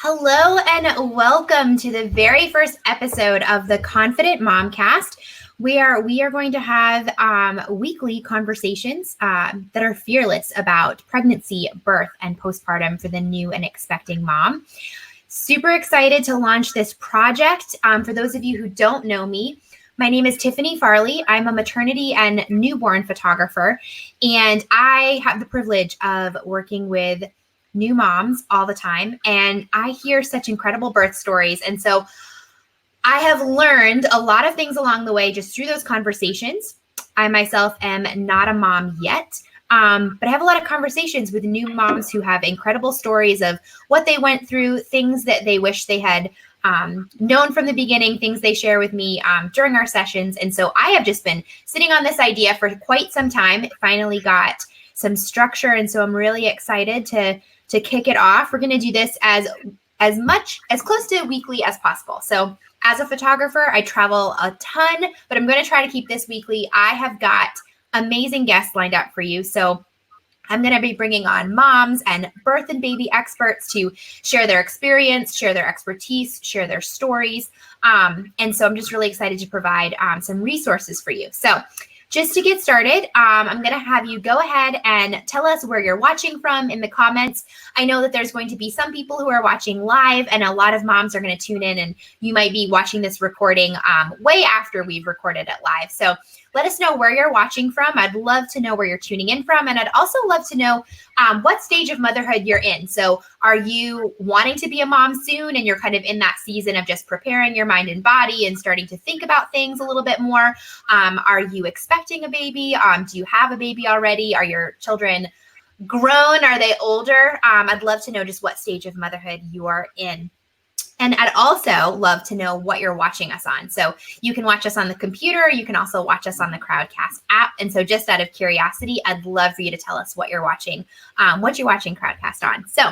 Hello and welcome to the very first episode of the Confident Momcast, where we are going to have weekly conversations that are fearless about pregnancy, birth, and postpartum for the new and expecting mom. Super excited to launch this project. For those of you who don't know me, my name is Tiffany Farley. I'm a maternity and newborn photographer, and I have the privilege of working with new moms all the time. And I hear such incredible birth stories. And so I have learned a lot of things along the way just through those conversations. I myself am not a mom yet, but I have a lot of conversations with new moms who have incredible stories of what they went through, things that they wish they had known from the beginning, things they share with me during our sessions. And so I have just been sitting on this idea for quite some time. It finally got some structure. And so I'm really excited to kick it off. We're going to do this as close to weekly as possible. So as a photographer, I travel a ton, but I'm going to try to keep this weekly. I have got amazing guests lined up for you. So I'm going to be bringing on moms and birth and baby experts to share their experience, share their expertise, share their stories. And so I'm just really excited to provide some resources for you. So just to get started, I'm going to have you go ahead and tell us where you're watching from in the comments. I know that there's going to be some people who are watching live, and a lot of moms are going to tune in, and you might be watching this recording way after we've recorded it live. So let us know where you're watching from. I'd love to know where you're tuning in from, and I'd also love to know what stage of motherhood you're in. So are you wanting to be a mom soon, and you're kind of in that season of just preparing your mind and body and starting to think about things a little bit more? Are you expecting a baby? Do you have a baby already? Are your children grown? Are they older? I'd love to know just what stage of motherhood you are in. And I'd also love to know what you're watching us on. So you can watch us on the computer. You can also watch us on the Crowdcast app. And so just out of curiosity, I'd love for you to tell us what you're watching Crowdcast on. So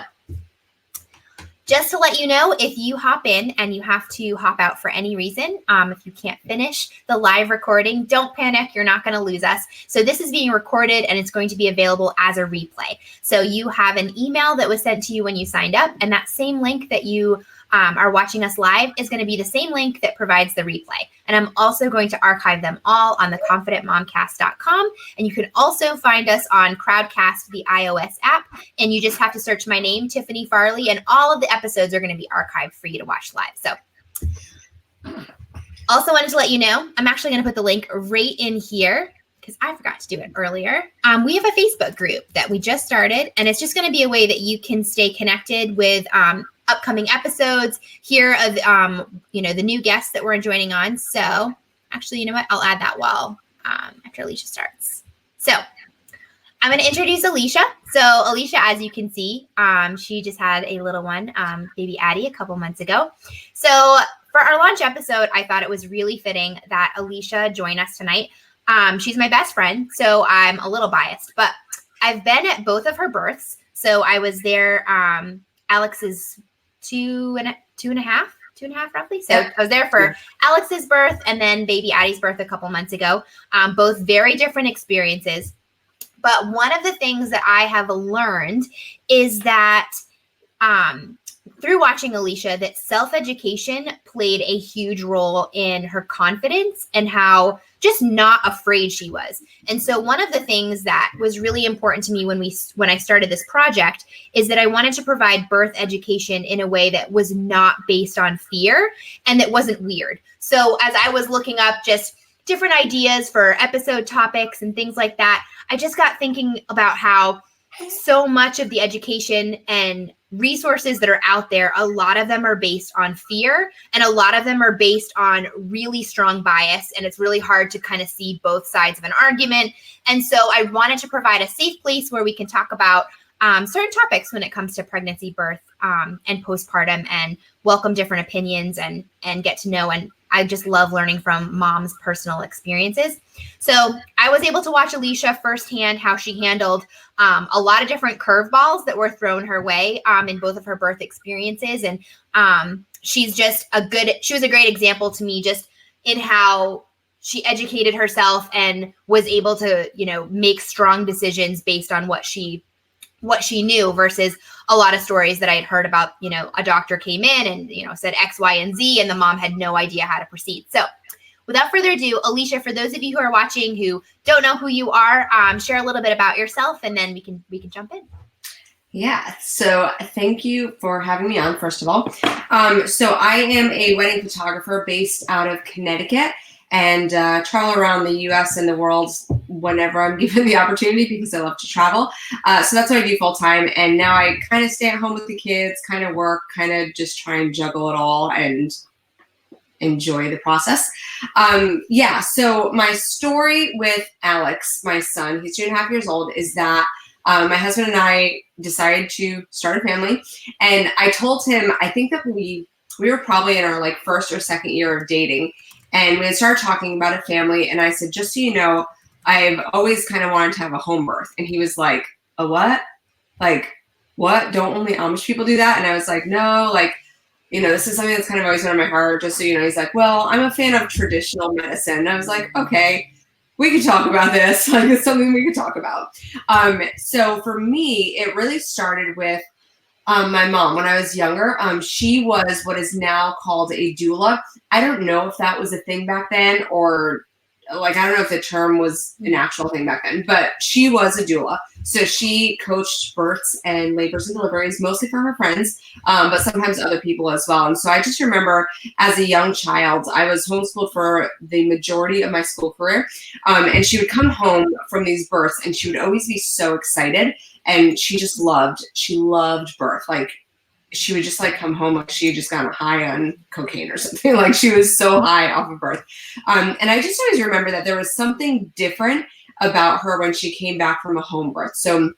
just to let you know, if you hop in and you have to hop out for any reason, if you can't finish the live recording, don't panic. You're not going to lose us. So this is being recorded and it's going to be available as a replay. So you have an email that was sent to you when you signed up, and that same link that you are watching us live is going to be the same link that provides the replay. And I'm also going to archive them all on the confidentmomcast.com. And you can also find us on Crowdcast, the iOS app. And you just have to search my name, Tiffany Farley, and all of the episodes are going to be archived for you to watch live. So also wanted to let you know, I'm actually going to put the link right in here because I forgot to do it earlier. We have a Facebook group that we just started, and it's just going to be a way that you can stay connected with upcoming episodes, hear of the new guests that we're joining on. So actually, you know what? I'll add that while after Alicia starts. So I'm going to introduce Alicia. So Alicia, as you can see, she just had a little one, baby Addie, a couple months ago. So for our launch episode, I thought it was really fitting that Alicia join us tonight. She's my best friend, so I'm a little biased, but I've been at both of her births. So I was there. Alex's two and a half roughly. So I was there for Alex's birth and then baby Addie's birth a couple months ago. Both very different experiences. But one of the things that I have learned is that through watching Alicia, that self-education played a huge role in her confidence and how just not afraid she was. And so one of the things that was really important to me when I started this project is that I wanted to provide birth education in a way that was not based on fear and that wasn't weird. So as I was looking up just different ideas for episode topics and things like that, I just got thinking about how so much of the education and resources that are out there, a lot of them are based on fear and a lot of them are based on really strong bias. And it's really hard to kind of see both sides of an argument. And so I wanted to provide a safe place where we can talk about certain topics when it comes to pregnancy, birth, and postpartum, and welcome different opinions and get to know. And I just love learning from moms' personal experiences. So I was able to watch Alicia firsthand, how she handled a lot of different curveballs that were thrown her way in both of her birth experiences. And she was a great example to me just in how she educated herself and was able to, make strong decisions based on what she what she knew versus a lot of stories that I had heard about, a doctor came in and, said X, Y, and Z, and the mom had no idea how to proceed. So without further ado, Alicia, for those of you who are watching who don't know who you are, share a little bit about yourself, and then we can jump in. Yeah, so thank you for having me on, first of all. So I am a wedding photographer based out of Connecticut, and travel around the U.S. and the world whenever I'm given the opportunity because I love to travel. So that's what I do full time, and now I kind of stay at home with the kids, kind of work, kind of just try and juggle it all and enjoy the process. So my story with Alex, my son, he's 2.5 years old, is that my husband and I decided to start a family, and I told him, I think that we were probably in our first or second year of dating, and we had started talking about a family, and I said, just so you know, I've always kind of wanted to have a home birth. And he was like, a what? What? Don't only Amish people do that? And I was like, no, this is something that's kind of always been on my heart, just so you know. He's like, well, I'm a fan of traditional medicine. And I was like, okay, we could talk about this. It's something we could talk about. So for me, it really started with my mom. When I was younger, she was what is now called a doula. I don't know if that was a thing back then, or I don't know if the term was an actual thing back then, but she was a doula. So she coached births and labors and deliveries, mostly for her friends, but sometimes other people as well. And so I just remember as a young child, I was homeschooled for the majority of my school career. And she would come home from these births and she would always be so excited. And she loved birth. She would just come home like she had just gotten high on cocaine or something. She was so high off of birth. And I just always remember that there was something different about her when she came back from a home birth. So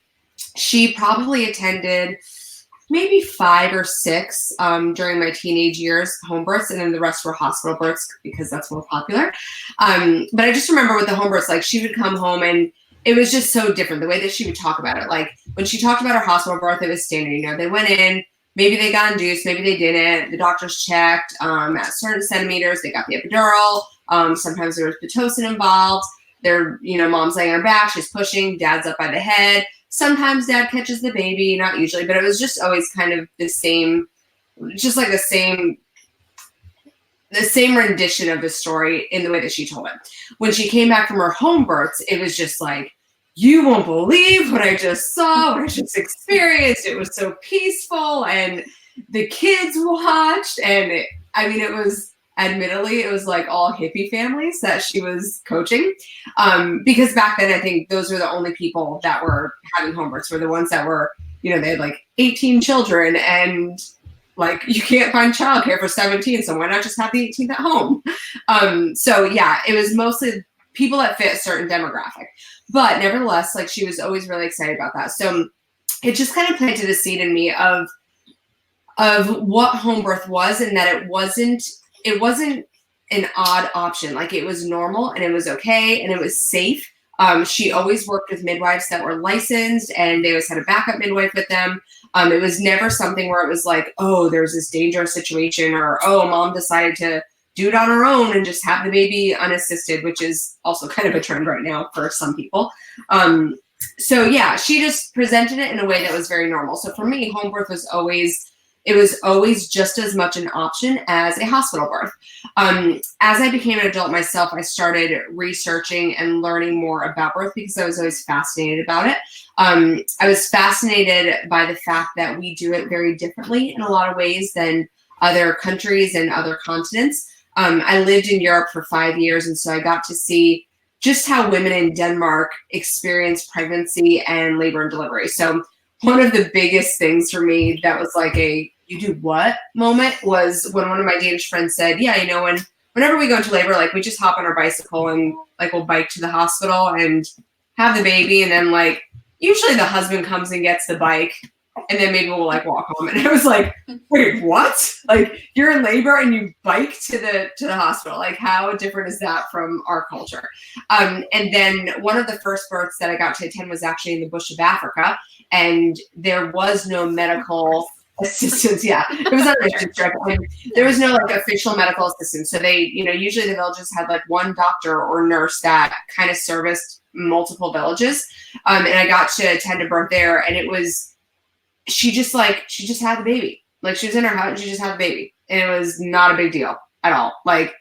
she probably attended maybe 5 or 6 during my teenage years, home births, and then the rest were hospital births because that's more popular. But I just remember with the home births, she would come home and it was just so different the way that she would talk about it. When she talked about her hospital birth, it was standard. They went in, maybe they got induced, maybe they didn't. The doctors checked at certain centimeters. They got the epidural. Sometimes there was Pitocin involved. Mom's laying on her back. She's pushing. Dad's up by the head. Sometimes dad catches the baby, not usually, but it was just always kind of the same, just the same rendition of the story in the way that she told it. When she came back from her home births, it was just you won't believe what I just saw, what I just experienced. It was so peaceful, and the kids watched, and it was, admittedly, it was all hippie families that she was coaching. Because back then, I think those were the only people that were having home births, were the ones that were, they had 18 children, and you can't find childcare for 17, so why not just have the 18th at home? So yeah, it was mostly people that fit a certain demographic. But nevertheless, she was always really excited about that. So it just kind of planted a seed in me of what home birth was, and that it wasn't an odd option. It was normal, and it was okay, and it was safe. She always worked with midwives that were licensed, and they always had a backup midwife with them. It was never something where it was oh, there's this dangerous situation, or, oh, mom decided to do it on her own and just have the baby unassisted, which is also kind of a trend right now for some people. So yeah, she just presented it in a way that was very normal. So for me, home birth was always just as much an option as a hospital birth. As I became an adult myself, I started researching and learning more about birth because I was always fascinated about it. I was fascinated by the fact that we do it very differently in a lot of ways than other countries and other continents. I lived in Europe for 5 years, and so I got to see just how women in Denmark experience pregnancy and labor and delivery. So one of the biggest things for me that was you do what moment was when one of my Danish friends said, yeah, whenever we go into labor, we just hop on our bicycle and we'll bike to the hospital and have the baby. And then usually the husband comes and gets the bike, and then maybe we'll walk home. And I was wait, what? You're in labor and you bike to the hospital. How different is that from our culture? And then one of the first births that I got to attend was actually in the bush of Africa, and there was no medical assistance. Yeah, it was on a mission trip. There was no official medical assistance. So they, usually the villages had one doctor or nurse that kind of serviced multiple villages. And I got to attend a birth there, and it was, she just had the baby. Like, she was in her house and she just had the baby. And it was not a big deal at all. Like,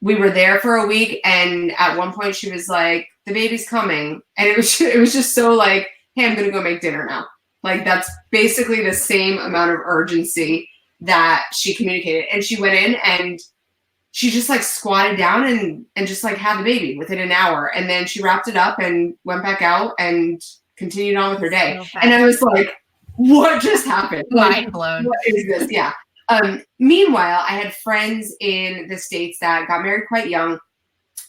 we were there for a week, and at one point she was like, the baby's coming. And it was just so like, hey, I'm going to go make dinner now. Like, that's basically the same amount of urgency that she communicated. And she went in and she just like squatted down and just like had the baby within an hour. And then she wrapped it up and went back out and continued on with her day. So and I was like, what just happened? Mind blown. What is this? Yeah. Meanwhile, I had friends in the States that got married quite young,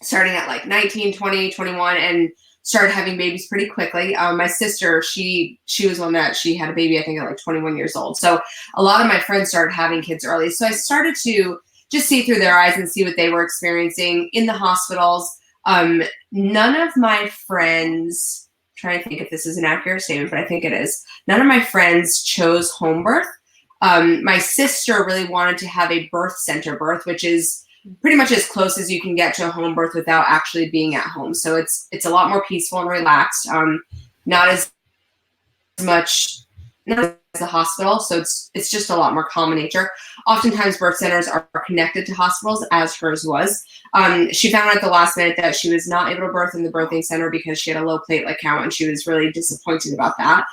starting at like 19, 20, 21, and started having babies pretty quickly. My sister, she was one that she had a baby, I think, at like 21 years old. So a lot of my friends started having kids early. So I started to just see through their eyes and see what they were experiencing in the hospitals. None of my friends, I'm trying to think if this is an accurate statement, but I think it is. None of my friends chose home birth. My sister really wanted to have a birth center birth, which is pretty much as close as you can get to a home birth without actually being at home. So it's a lot more peaceful and relaxed. Not as much as the hospital. So it's just a lot more calm in nature. Oftentimes birth centers are connected to hospitals, as hers was. She found out at the last minute that she was not able to birth in the birthing center because she had a low platelet count, and she was really disappointed about that.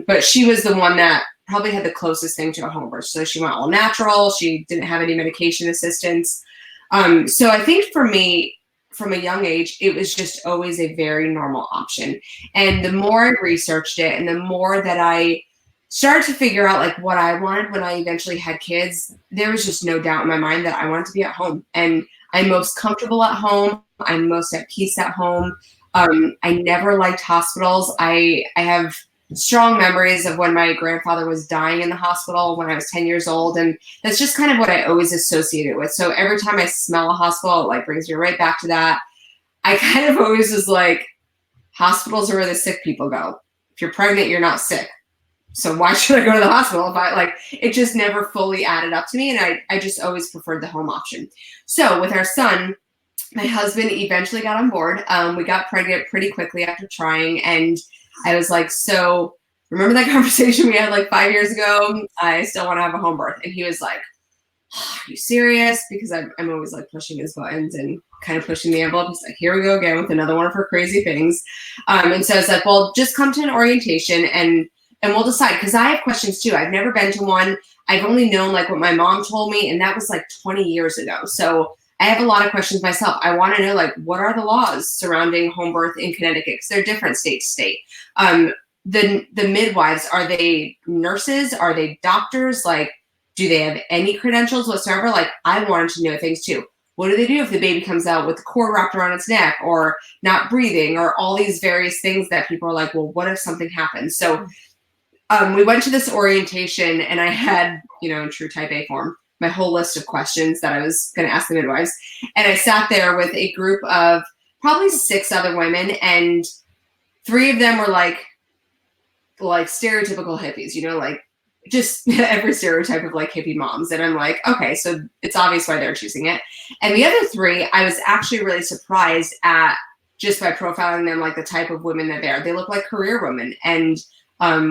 But she was the one that probably had the closest thing to a home birth. So she went all natural. She didn't have any medication assistance. So I think for me, from a young age, it was just always a very normal option. And the more I researched it and the more that I started to figure out like what I wanted when I eventually had kids, there was just no doubt in my mind that I wanted to be at home. And I'm most comfortable at home. I'm most at peace at home. I never liked hospitals. I have strong memories of when my grandfather was dying in the hospital when I was 10 years old. And that's just kind of what I always associated with. So every time I smell a hospital, it like brings me right back to that. I kind of always was like, hospitals are where the sick people go. If you're pregnant, you're not sick. So why should I go to the hospital? If I like, it just never fully added up to me. And I just always preferred the home option. So with our son, my husband eventually got on board. We got pregnant pretty quickly after trying. And I was like, so remember that conversation we had like 5 years ago? I still want to have a home birth. And he was like, oh, are you serious? Because I'm always like pushing his buttons and kind of pushing the envelope. He's like, here we go again with another one of her crazy things. And so I was like, well, just come to an orientation and we'll decide. Because I have questions too. I've never been to one. I've only known like what my mom told me. And that was like 20 years ago. So I have a lot of questions myself. I want to know, like, what are the laws surrounding home birth in Connecticut? Because they're different state to state. The midwives, are they nurses? Are they doctors? Like, do they have any credentials whatsoever? Like, I wanted to know things too. What do they do if the baby comes out with the cord wrapped around its neck or not breathing or all these various things that people are like, well, what if something happens? So we went to this orientation and I had, in true type A form, my whole list of questions that I was going to ask the midwives. And I sat there with a group of probably 6 other women, and 3 of them were like stereotypical hippies, like just every stereotype of like hippie moms. And I'm like, okay, so it's obvious why they're choosing it. And the other 3, I was actually really surprised at, just by profiling them, like the type of women that they are. They look like career women. And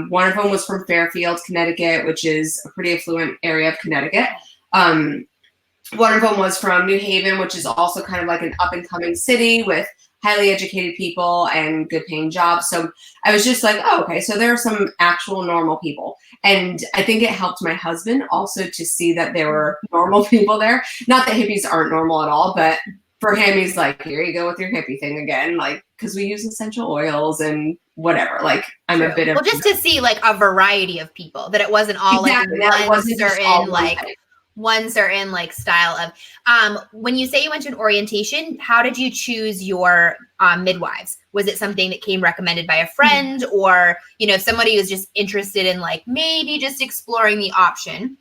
one of them was from Fairfield, Connecticut, which is a pretty affluent area of Connecticut. One of them was from New Haven, which is also kind of like an up and coming city with highly educated people and good paying jobs. So I was just like, oh, okay, so there are some actual normal people. And I think it helped my husband also to see that there were normal people there. Not that hippies aren't normal at all, but for him, he's like, here you go with your hippie thing again. Like, because we use essential oils and whatever. Like, I'm a bit of... Well, just to see like a variety of people, that it wasn't all exactly, like one certain like style of, when you say you went to an orientation, how did you choose your midwives? Was it something that came recommended by a friend, or, if somebody was just interested in like maybe just exploring the option,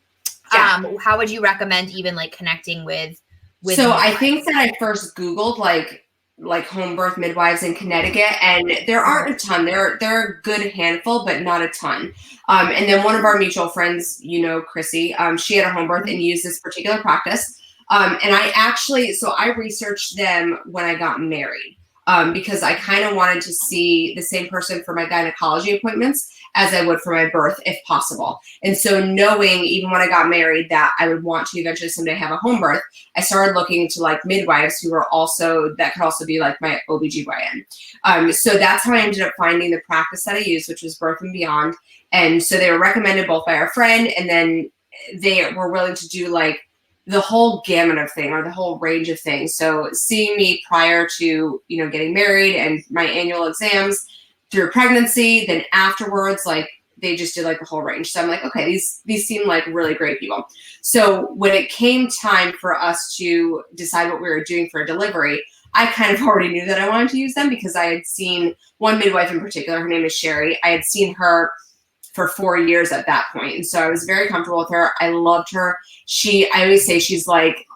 how would you recommend even like connecting with so midwives? I think that I first Googled like home birth midwives in Connecticut, and there aren't a ton. There are a good handful, but not a ton. And then one of our mutual friends, Chrissy, she had a home birth and used this particular practice. And I researched them when I got married. because I kind of wanted to see the same person for my gynecology appointments as I would for my birth, if possible. And so knowing, even when I got married, that I would want to eventually someday have a home birth, I started looking into like midwives who were also, that could also be like my OBGYN. So that's how I ended up finding the practice that I used, which was Birth and Beyond. And so they were recommended both by our friend, and then they were willing to do like the whole gamut of thing, or the whole range of things. So seeing me prior to, you know, getting married and my annual exams, through pregnancy, then afterwards, like they just did like the whole range. So I'm like, okay, these seem like really great people. So when it came time for us to decide what we were doing for a delivery, I kind of already knew that I wanted to use them because I had seen one midwife in particular. Her name is Sherry. I had seen her for 4 years at that point. And so I was very comfortable with her. I loved her. I always say she's like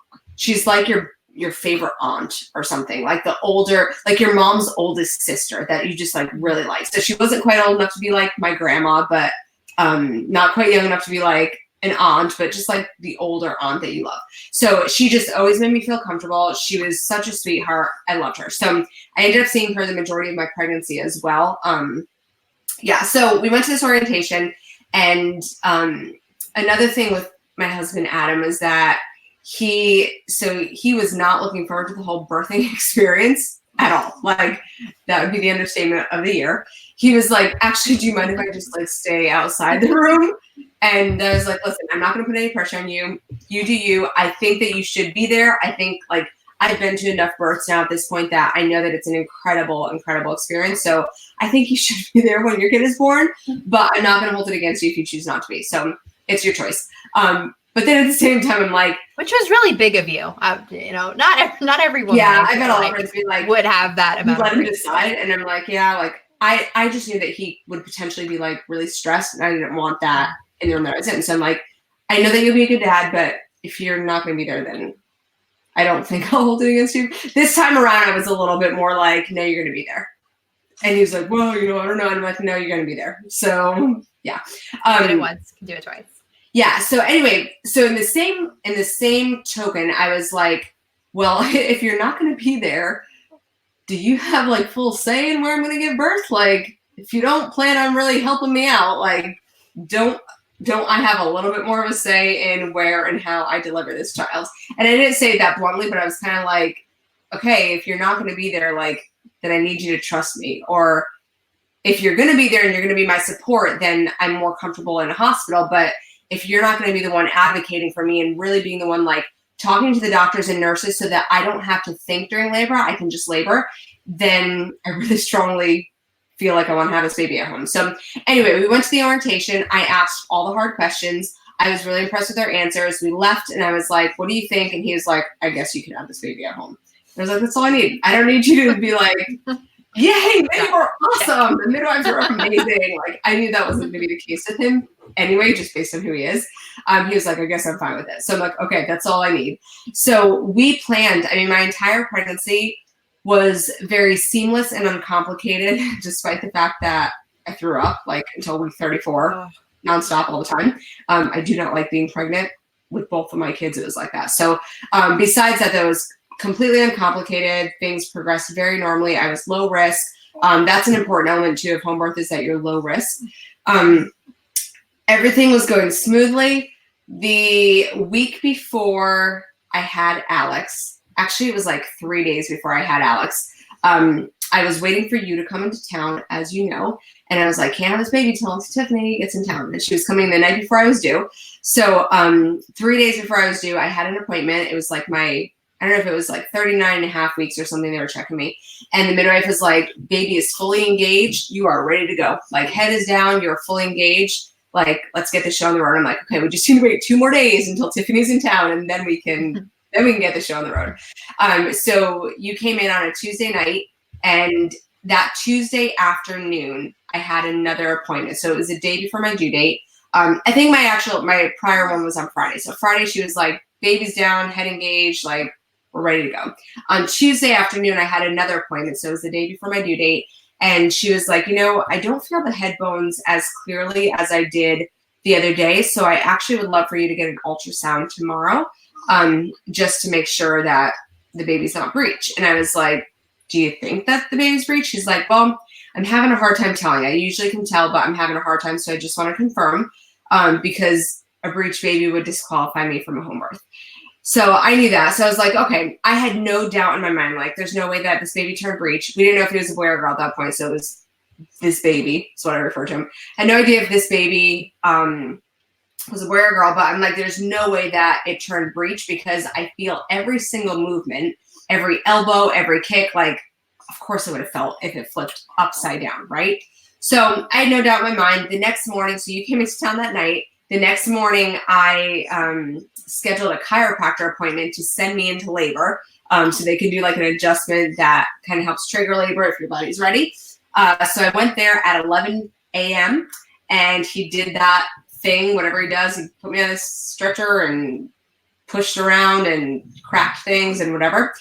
your favorite aunt or something, like the older, like your mom's oldest sister that you just like really like. So she wasn't quite old enough to be like my grandma, but not quite young enough to be like an aunt, but just like the older aunt that you love. So she just always made me feel comfortable. She was such a sweetheart. I loved her. So I ended up seeing her the majority of my pregnancy as well. So we went to this orientation, and another thing with my husband Adam is that he was not looking forward to the whole birthing experience at all. Like that would be the understatement of the year. He was like, actually, do you mind if I just like stay outside the room? And I was like, listen, I'm not going to put any pressure on you. You do you. I think that you should be there. I think like I've been to enough births now at this point that I know that it's an incredible, incredible experience. So I think you should be there when your kid is born, but I'm not going to hold it against you if you choose not to be. So it's your choice. But then at the same time, I'm like, which was really big of you. You know, not everyone. Yeah, I've had a lot of friends be like, would have that amount. Let him decide, and I'm like, yeah, like I just knew that he would potentially be like really stressed, and I didn't want that in the room that I was in. So I'm like, I know that you'll be a good dad, but if you're not going to be there, then I don't think I'll hold it against you. This time around, I was a little bit more like, no, you're going to be there. And he was like, well, you know, I don't know. And I'm like, no, you're going to be there. So yeah, do it once, can do it twice. Yeah. So anyway, so in the same token, I was like, well, if you're not going to be there, do you have like full say in where I'm going to give birth? Like, if you don't plan on really helping me out, like, don't I have a little bit more of a say in where and how I deliver this child? And I didn't say it that bluntly, but I was kind of like, okay, if you're not going to be there, like, then I need you to trust me. Or if you're going to be there and you're going to be my support, then I'm more comfortable in a hospital. But if you're not going to be the one advocating for me and really being the one like talking to the doctors and nurses so that I don't have to think during labor, I can just labor, then I really strongly feel like I want to have this baby at home. So anyway, we went to the orientation. I asked all the hard questions. I was really impressed with their answers. We left and I was like, what do you think? And he was like, I guess you can have this baby at home. I was like, that's all I need. I don't need you to be like, yay, they were awesome. The midwives were amazing. Like, I knew that wasn't going to be the case with him anyway, just based on who he is. He was like, I guess I'm fine with it. So I'm like, okay, that's all I need. So we planned, I mean, my entire pregnancy was very seamless and uncomplicated, despite the fact that I threw up like until week 34, nonstop all the time. I do not like being pregnant. With both of my kids, it was like that. So besides that, that was completely uncomplicated. Things progressed very normally. I was low risk. That's an important element too of home birth, is that you're low risk. Everything was going smoothly. The week before I had Alex, actually it was like 3 days before I had Alex, I was waiting for you to come into town, as you know, and I was like, can't have this baby till Tiffany gets in town. And she was coming the night before I was due. So 3 days before I was due, I had an appointment. It was like I don't know if it was like 39 and a half weeks or something. They were checking me. And the midwife was like, baby is fully engaged. You are ready to go. Like, head is down. You're fully engaged. Like, let's get the show on the road. I'm like, okay, we just need to wait 2 more days until Tiffany's in town, and then we can get the show on the road. So you came in on a Tuesday night, and that Tuesday afternoon, I had another appointment. So it was a day before my due date. I think my prior one was on Friday. So Friday, she was like, baby's down, head engaged, like, we're ready to go. On Tuesday afternoon, I had another appointment. So it was the day before my due date. And she was like, you know, I don't feel the head bones as clearly as I did the other day. So I actually would love for you to get an ultrasound tomorrow, just to make sure that the baby's not breech. And I was like, do you think that the baby's breech? She's like, well, I'm having a hard time telling. I usually can tell, but I'm having a hard time. So I just want to confirm because a breech baby would disqualify me from a home birth. So I knew that. So I was like, okay, I had no doubt in my mind. Like, there's no way that this baby turned breech. We didn't know if it was a boy or a girl at that point. So it was this baby. That's what I refer to him. I had no idea if this baby was a boy or a girl, but I'm like, there's no way that it turned breech because I feel every single movement, every elbow, every kick, like, of course it would have felt if it flipped upside down, right? So I had no doubt in my mind. The next morning, so you came into town that night. The next morning, I scheduled a chiropractor appointment to send me into labor so they can do like an adjustment that kind of helps trigger labor if your body's ready. So I went there at 11 a.m. and he did that thing, whatever he does. He put me on this stretcher and pushed around and cracked things and whatever.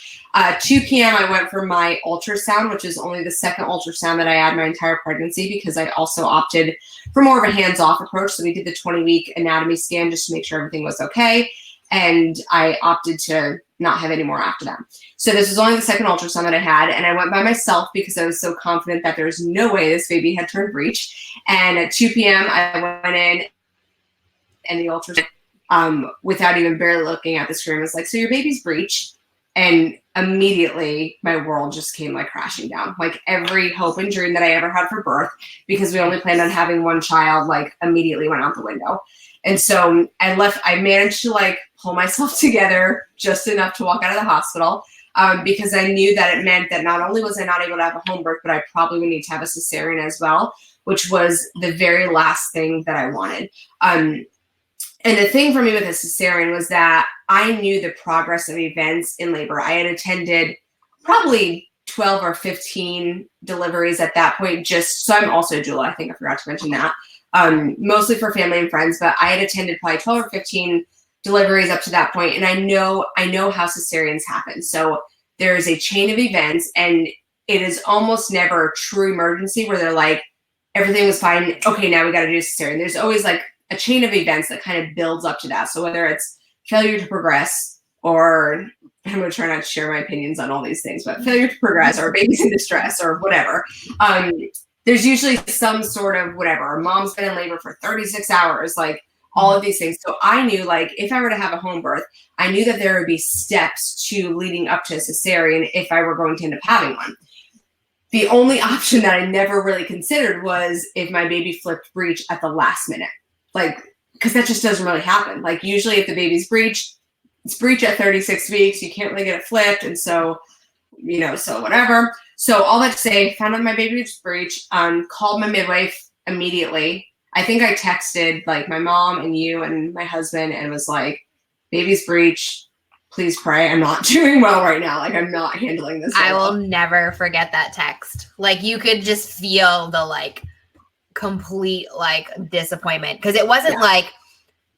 2 p.m. I went for my ultrasound, which is only the second ultrasound that I had my entire pregnancy because I also opted for more of a hands-off approach. So we did the 20-week anatomy scan just to make sure everything was okay. And I opted to not have any more after that. So this was only the second ultrasound that I had. And I went by myself because I was so confident that there's no way this baby had turned breech. And at 2 p.m. I went in and the ultrasound without even barely looking at the screen was like, so your baby's breech. And immediately my world just came like crashing down. Like every hope and dream that I ever had for birth, because we only planned on having one child, like immediately went out the window. And so I managed to like pull myself together just enough to walk out of the hospital because I knew that it meant that not only was I not able to have a home birth, but I probably would need to have a cesarean as well, which was the very last thing that I wanted. And the thing for me with a cesarean was that I knew the progress of events in labor. I had attended probably 12 or 15 deliveries at that point. So I'm also a doula. I think I forgot to mention that. Mostly for family and friends, but I had attended probably 12 or 15 deliveries up to that point. And I know how cesareans happen. So there is a chain of events and it is almost never a true emergency where they're like, everything was fine. Okay, now we got to do a cesarean. There's always like a chain of events that kind of builds up to that. So whether it's failure to progress or I'm going to try not to share my opinions on all these things, but failure to progress or babies in distress or whatever, there's usually some sort of whatever. Mom's been in labor for 36 hours, like all of these things. So I knew like if I were to have a home birth, I knew that there would be steps to leading up to a cesarean if I were going to end up having one. The only option that I never really considered was if my baby flipped breech at the last minute. Like, because that just doesn't really happen. Like usually if the baby's breech, it's breech at 36 weeks, you can't really get it flipped. And so, so whatever. So all that to say, found out my baby was breech, called my midwife immediately. I think I texted like my mom and you and my husband and was like, baby's breech, please pray. I'm not doing well right now. Like I'm not handling this. I will never forget that text. Like you could just feel the like complete like disappointment because it wasn't like,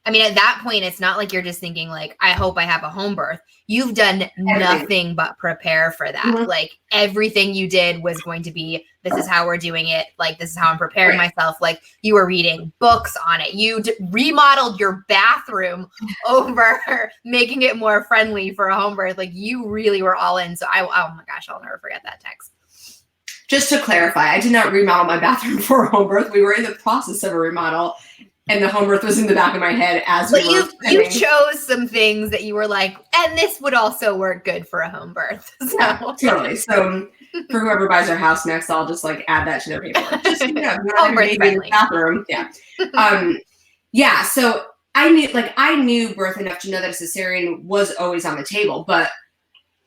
I mean, at that point, it's not like you're just thinking like, I hope I have a home birth. You've done nothing but prepare for that. Mm-hmm. Like everything you did was going to be, this is how we're doing it. Like, this is how I'm preparing myself. Like you were reading books on it. You remodeled your bathroom over making it more friendly for a home birth. Like you really were all in. So oh my gosh, I'll never forget that text. Just to clarify, I did not remodel my bathroom for a home birth. We were in the process of a remodel, and the home birth was in the back of my head as we were. You chose some things that you were like, and this would also work good for a home birth. So. Yeah, totally. So for whoever buys our house next, I'll just like add that to their paperwork. Just home birth friendly bathroom. Yeah. Yeah. So I knew birth enough to know that a cesarean was always on the table, but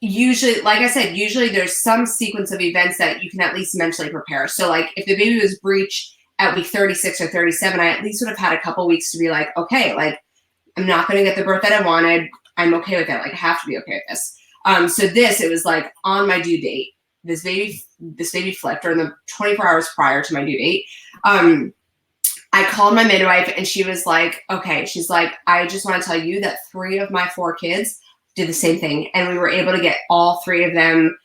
usually, like I said, there's some sequence of events that you can at least mentally prepare. So like if the baby was breech at week 36 or 37, I at least would have had a couple weeks to be like, okay, like I'm not going to get the birth that I wanted. I'm okay with that. Like I have to be okay with this. So it was like on my due date, this baby flipped, or in the 24 hours prior to my due date. I called my midwife and she was like, okay, she's like, I just want to tell you that 3 of my 4 kids did the same thing. And we were able to get all 3 of them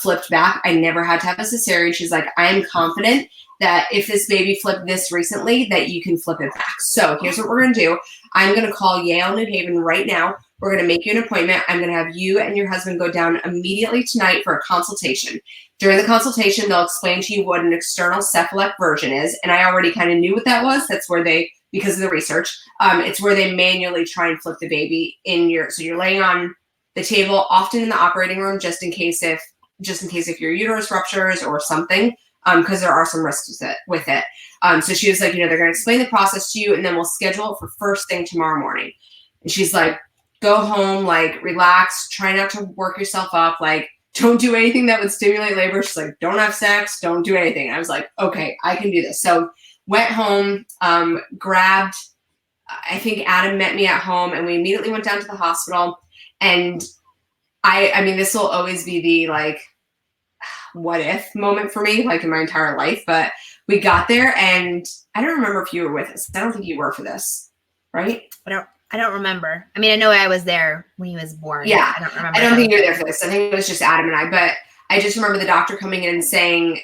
flipped back. I never had to have a cesarean. She's like, I am confident that if this baby flipped this recently, that you can flip it back. So here's what we're going to do. I'm going to call Yale New Haven right now. We're going to make you an appointment. I'm going to have you and your husband go down immediately tonight for a consultation. During the consultation, they'll explain to you what an external cephalec version is. And I already kind of knew what that was. That's where they, because of the research, it's where they manually try and flip the baby so you're laying on the table, often in the operating room, just in case if your uterus ruptures or something, because there are some risks with it. So she was like, they're going to explain the process to you, and then we'll schedule it for first thing tomorrow morning. And she's like, go home, like, relax, try not to work yourself up, like, don't do anything that would stimulate labor. She's like, don't have sex, don't do anything. And I was like, okay, I can do this. So went home, grabbed, I think Adam met me at home, and we immediately went down to the hospital. And I mean, this will always be the, like, what if moment for me, like, in my entire life. But we got there, and I don't remember if you were with us. I don't think you were for this, right? I don't remember. I mean, I know I was there when he was born. Yeah. I don't remember. I don't think you were there for this. I think it was just Adam and I. But I just remember the doctor coming in and saying,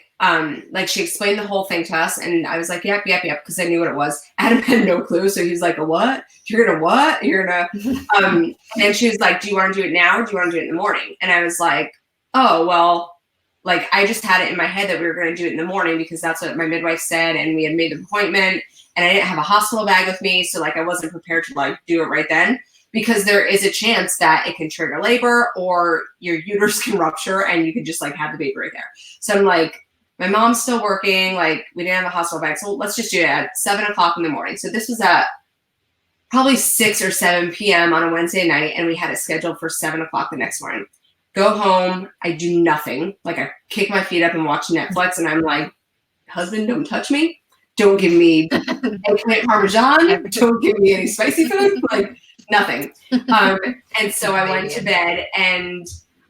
like, she explained the whole thing to us. And I was like, yep, because I knew what it was. Adam had no clue. So he was like, a what? You're going to what? You're going to, and she was like, do you want to do it now? Or do you want to do it in the morning? And I was like, oh, well, like, I just had it in my head that we were going to do it in the morning because that's what my midwife said. And we had made the appointment. And I didn't have a hospital bag with me. So, like, I wasn't prepared to, like, do it right then, because there is a chance that it can trigger labor or your uterus can rupture and you can just, like, have the baby right there. So I'm like, my mom's still working. Like, we didn't have a hospital bag. So let's just do it at 7:00 in the morning. So this was at probably 6 or 7 p.m. on a Wednesday night. And we had it scheduled for 7:00 the next morning. Go home. I do nothing. Like, I kick my feet up and watch Netflix. And I'm like, husband, don't touch me. Don't give me eggplant parmesan. Don't give me any spicy food. Like, nothing. And so I went to bed, and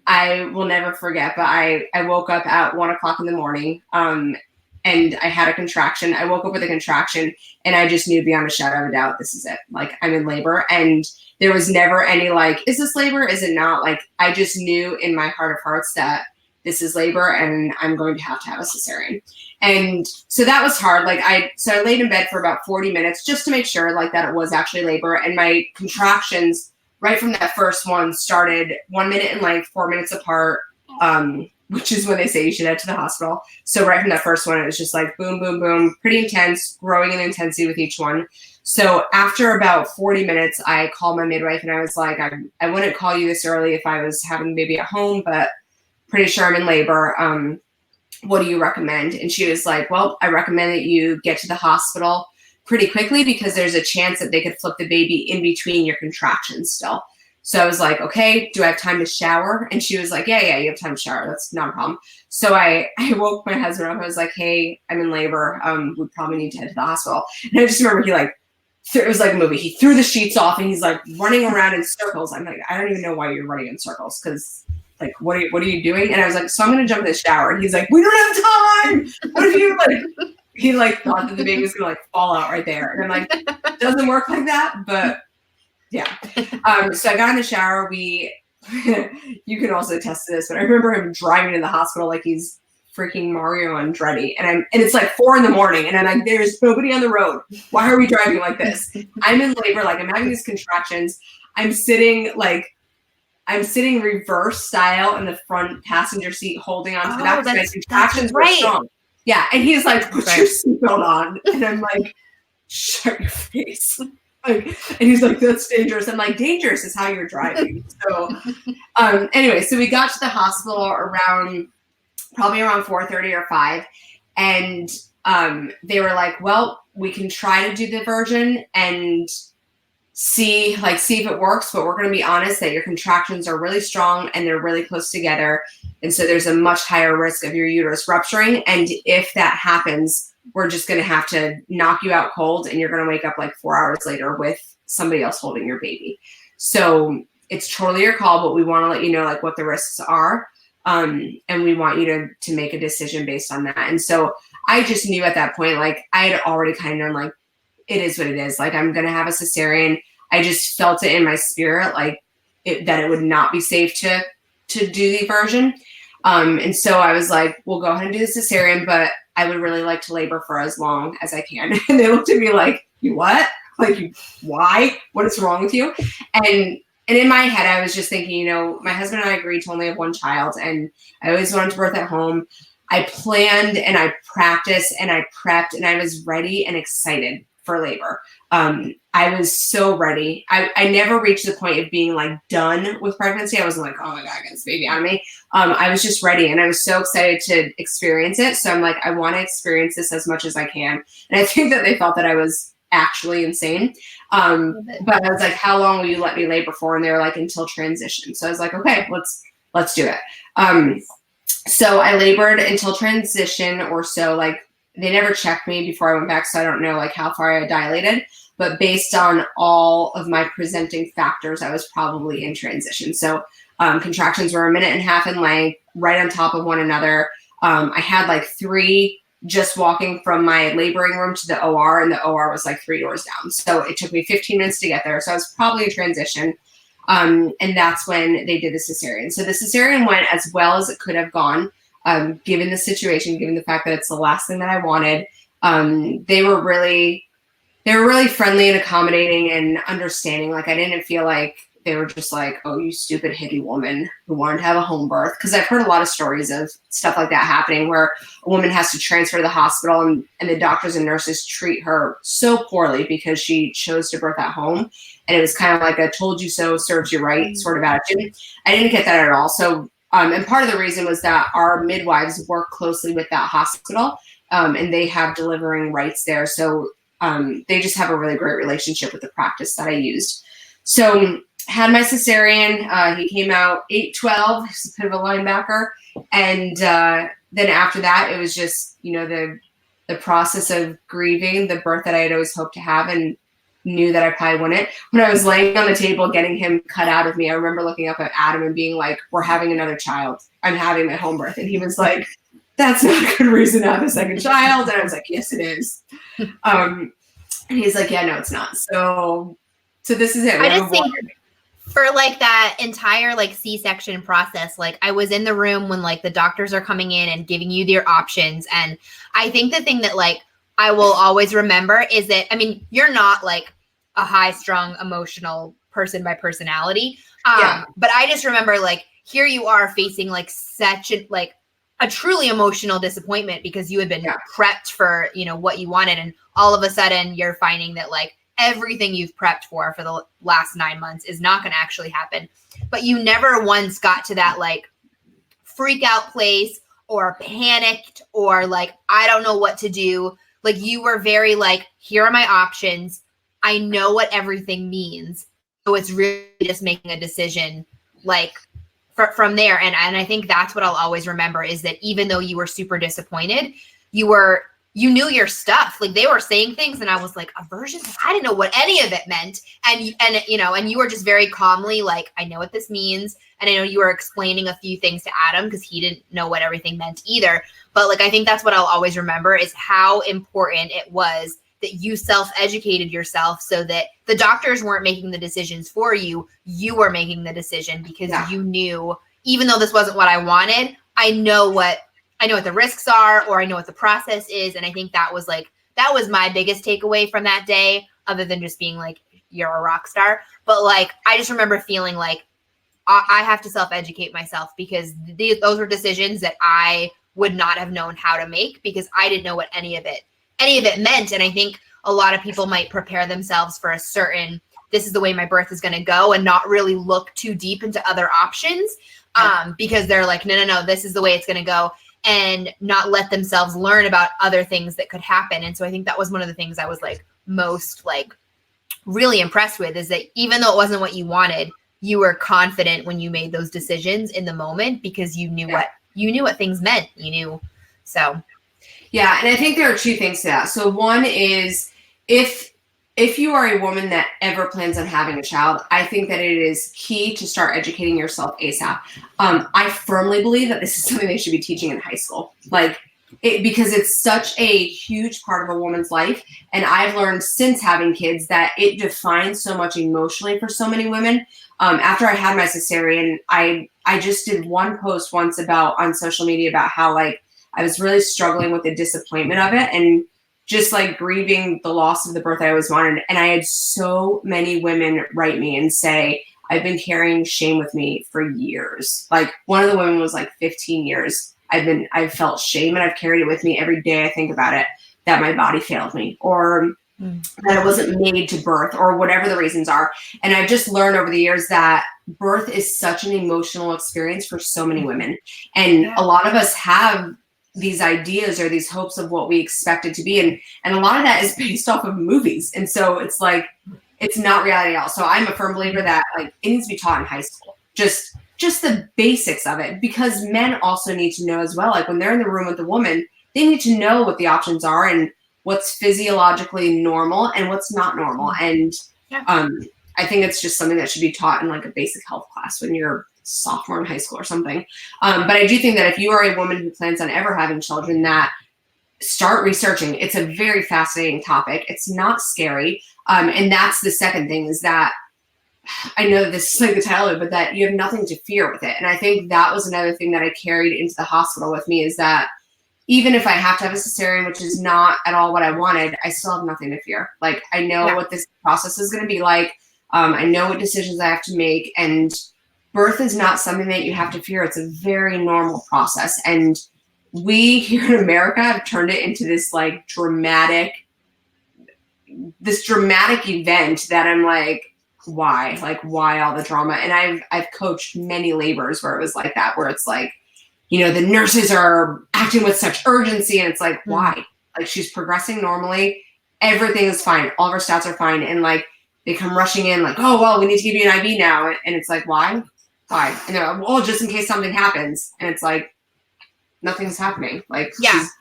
I will never forget, but I woke up at 1:00 in the morning, and I had a contraction. I woke up with a contraction, and I just knew beyond a shadow of a doubt, this is it. Like, I'm in labor. And there was never any, like, is this labor? Is it not? Like, I just knew in my heart of hearts that this is labor and I'm going to have a cesarean. And so that was hard. Like, I laid in bed for about 40 minutes just to make sure, like, that it was actually labor. And my contractions right from that first one started 1 minute in length, 4 minutes apart, which is when they say you should head to the hospital. So right from that first one, it was just like boom, boom, boom, pretty intense, growing in intensity with each one. So after about 40 minutes, I called my midwife and I was like, I wouldn't call you this early if I was having the baby at home, but pretty sure I'm in labor. What do you recommend? And she was like, well, I recommend that you get to the hospital pretty quickly because there's a chance that they could flip the baby in between your contractions still. So I was like, okay, do I have time to shower? And she was like, yeah, you have time to shower. That's not a problem. So I woke my husband up. I was like, hey, I'm in labor. We probably need to head to the hospital. And I just remember he, like, it was like a movie. He threw the sheets off and he's like running around in circles. I'm like, I don't even know why you're running in circles because, like, what are you doing? And I was like, so I'm going to jump in the shower. And he's like, we don't have time. What if you, like, he, like, thought that the baby was going to, like, fall out right there. And I'm like, it doesn't work like that. But yeah. So I got in the shower. You can also attest to this, but I remember him driving to the hospital like he's freaking Mario Andretti. And it's like 4 a.m. and I'm like, there's nobody on the road. Why are we driving like this? I'm in labor. Like, I'm having these contractions. I'm sitting reverse style in the front passenger seat, holding on to the back. My contractions were strong. Yeah. And he's like, put your seatbelt on. And I'm like, shut your face. Like, and he's like, that's dangerous. I'm like, dangerous is how you're driving. So anyway, so we got to the hospital probably around 4:30 or 5. And they were like, well, we can try to do the version and see if it works, but we're going to be honest that your contractions are really strong and they're really close together. And so there's a much higher risk of your uterus rupturing. And if that happens, we're just going to have to knock you out cold and you're going to wake up like 4 hours later with somebody else holding your baby. So it's totally your call, but we want to let you know, like, what the risks are. And we want you to make a decision based on that. And so I just knew at that point, like, I had already kind of known, like, it is what it is. Like, I'm going to have a cesarean. I just felt it in my spirit, like, that it would not be safe to do the version. And so I was like, we'll go ahead and do the cesarean, but I would really like to labor for as long as I can. And they looked at me like, you what? Like, why? What is wrong with you? And in my head, I was just thinking, my husband and I agreed to only have one child, and I always wanted to birth at home. I planned and I practiced and I prepped and I was ready and excited for labor. I was so ready. I never reached the point of being like done with pregnancy. I wasn't like, oh my God, get this baby out of me. I was just ready and I was so excited to experience it. So I'm like, I want to experience this as much as I can. And I think that they felt that I was actually insane. But I was like, how long will you let me labor for? And they were like, until transition. So I was like, okay, let's do it. So I labored until transition or so. Like, they never checked me before I went back, so I don't know like how far I dilated. But based on all of my presenting factors, I was probably in transition. So contractions were 1.5 minutes in length, right on top of one another. I had like 3 just walking from my laboring room to the OR, and the OR was like 3 doors down. So it took me 15 minutes to get there. So I was probably in transition. And that's when they did the cesarean. So the cesarean went as well as it could have gone. Given the situation, given the fact that it's the last thing that I wanted. They were really friendly and accommodating and understanding. Like, I didn't feel like they were just like, oh, you stupid hippie woman who wanted to have a home birth. Because I've heard a lot of stories of stuff like that happening where a woman has to transfer to the hospital and the doctors and nurses treat her so poorly because she chose to birth at home. And it was kind of like a told you so, serves you right sort of attitude. I didn't get that at all. So and part of the reason was that our midwives work closely with that hospital, and they have delivering rights there. So they just have a really great relationship with the practice that I used. So had my cesarean. He came out 8'12", he's a bit of a linebacker. And then after that, it was just, the process of grieving the birth that I had always hoped to have and knew that I probably wouldn't. When I was laying on the table getting him cut out of me, I remember looking up at Adam and being like, we're having another child. I'm having my home birth. And he was like, that's not a good reason to have a second child. And I was like, yes, it is. And he's like, yeah, no, it's not. So this is it. I just think for like that entire like C-section process, like I was in the room when like the doctors are coming in and giving you their options. And I think the thing that like I will always remember is that, I mean, you're not like a high-strung emotional person by personality. But I just remember like, here you are facing like such a truly emotional disappointment because you had been prepped for, what you wanted. And all of a sudden you're finding that like everything you've prepped for the last 9 months is not going to actually happen. But you never once got to that like freak out place or panicked or like, I don't know what to do. Like you were very like, here are my options. I know what everything means. So it's really just making a decision like from there. And I think that's what I'll always remember is that even though you were super disappointed, you knew your stuff. Like they were saying things and I was like, aversion? I didn't know what any of it meant. And you were just very calmly like, I know what this means. And I know you were explaining a few things to Adam because he didn't know what everything meant either. But like, I think that's what I'll always remember is how important it was that you self-educated yourself so that the doctors weren't making the decisions for you. You were making the decision because you knew, even though this wasn't what I wanted, I know what the risks are, or I know what the process is. And I think that was my biggest takeaway from that day, other than just being like, you're a rock star. But like, I just remember feeling like I have to self-educate myself because those were decisions that I would not have known how to make because I didn't know what any of it meant. And I think a lot of people might prepare themselves for a certain, this is the way my birth is going to go and not really look too deep into other options because they're like, no, this is the way it's going to go, and not let themselves learn about other things that could happen. And so I think that was one of the things I was like most like really impressed with is that even though it wasn't what you wanted, you were confident when you made those decisions in the moment because you knew what things meant, so. Yeah. And I think there are 2 things to that. So one is if you are a woman that ever plans on having a child, I think that it is key to start educating yourself ASAP. I firmly believe that this is something they should be teaching in high school, because it's such a huge part of a woman's life. And I've learned since having kids that it defines so much emotionally for so many women. After I had my cesarean, I just did one post once on social media about how like I was really struggling with the disappointment of it and just like grieving the loss of the birth I always wanted. And I had so many women write me and say, I've been carrying shame with me for years. Like one of the women was like 15 years. I've felt shame and I've carried it with me every day I think about it, that my body failed me or that it wasn't made to birth or whatever the reasons are. And I've just learned over the years that birth is such an emotional experience for so many women. And a lot of us have these ideas or these hopes of what we expect it to be. And a lot of that is based off of movies. And so it's like, it's not reality at all. So I'm a firm believer that like it needs to be taught in high school. Just the basics of it, because men also need to know as well. Like when they're in the room with the woman, they need to know what the options are and what's physiologically normal and what's not normal. And I think it's just something that should be taught in like a basic health class when you're a sophomore in high school or something. But I do think that if you are a woman who plans on ever having children, that start researching. It's a very fascinating topic. It's not scary. And that's the second thing is that I know this is like the title of it, but that you have nothing to fear with it. And I think that was another thing that I carried into the hospital with me is that even if I have to have a cesarean, which is not at all what I wanted, I still have nothing to fear. Like I know what this process is going to be like. I know what decisions I have to make, and birth is not something that you have to fear. It's a very normal process. And we here in America have turned it into this like dramatic event that I'm like, why? Like why all the drama? And I've coached many labors where it was like that, where it's like, you know, the nurses are acting with such urgency and it's like, why? Like she's progressing normally. Everything is fine. All of her stats are fine. And like, they come rushing in like, oh, well, we need to give you an IV now. And it's like, why? Why? And they're like, well, just in case something happens. And it's like, nothing's happening. Like,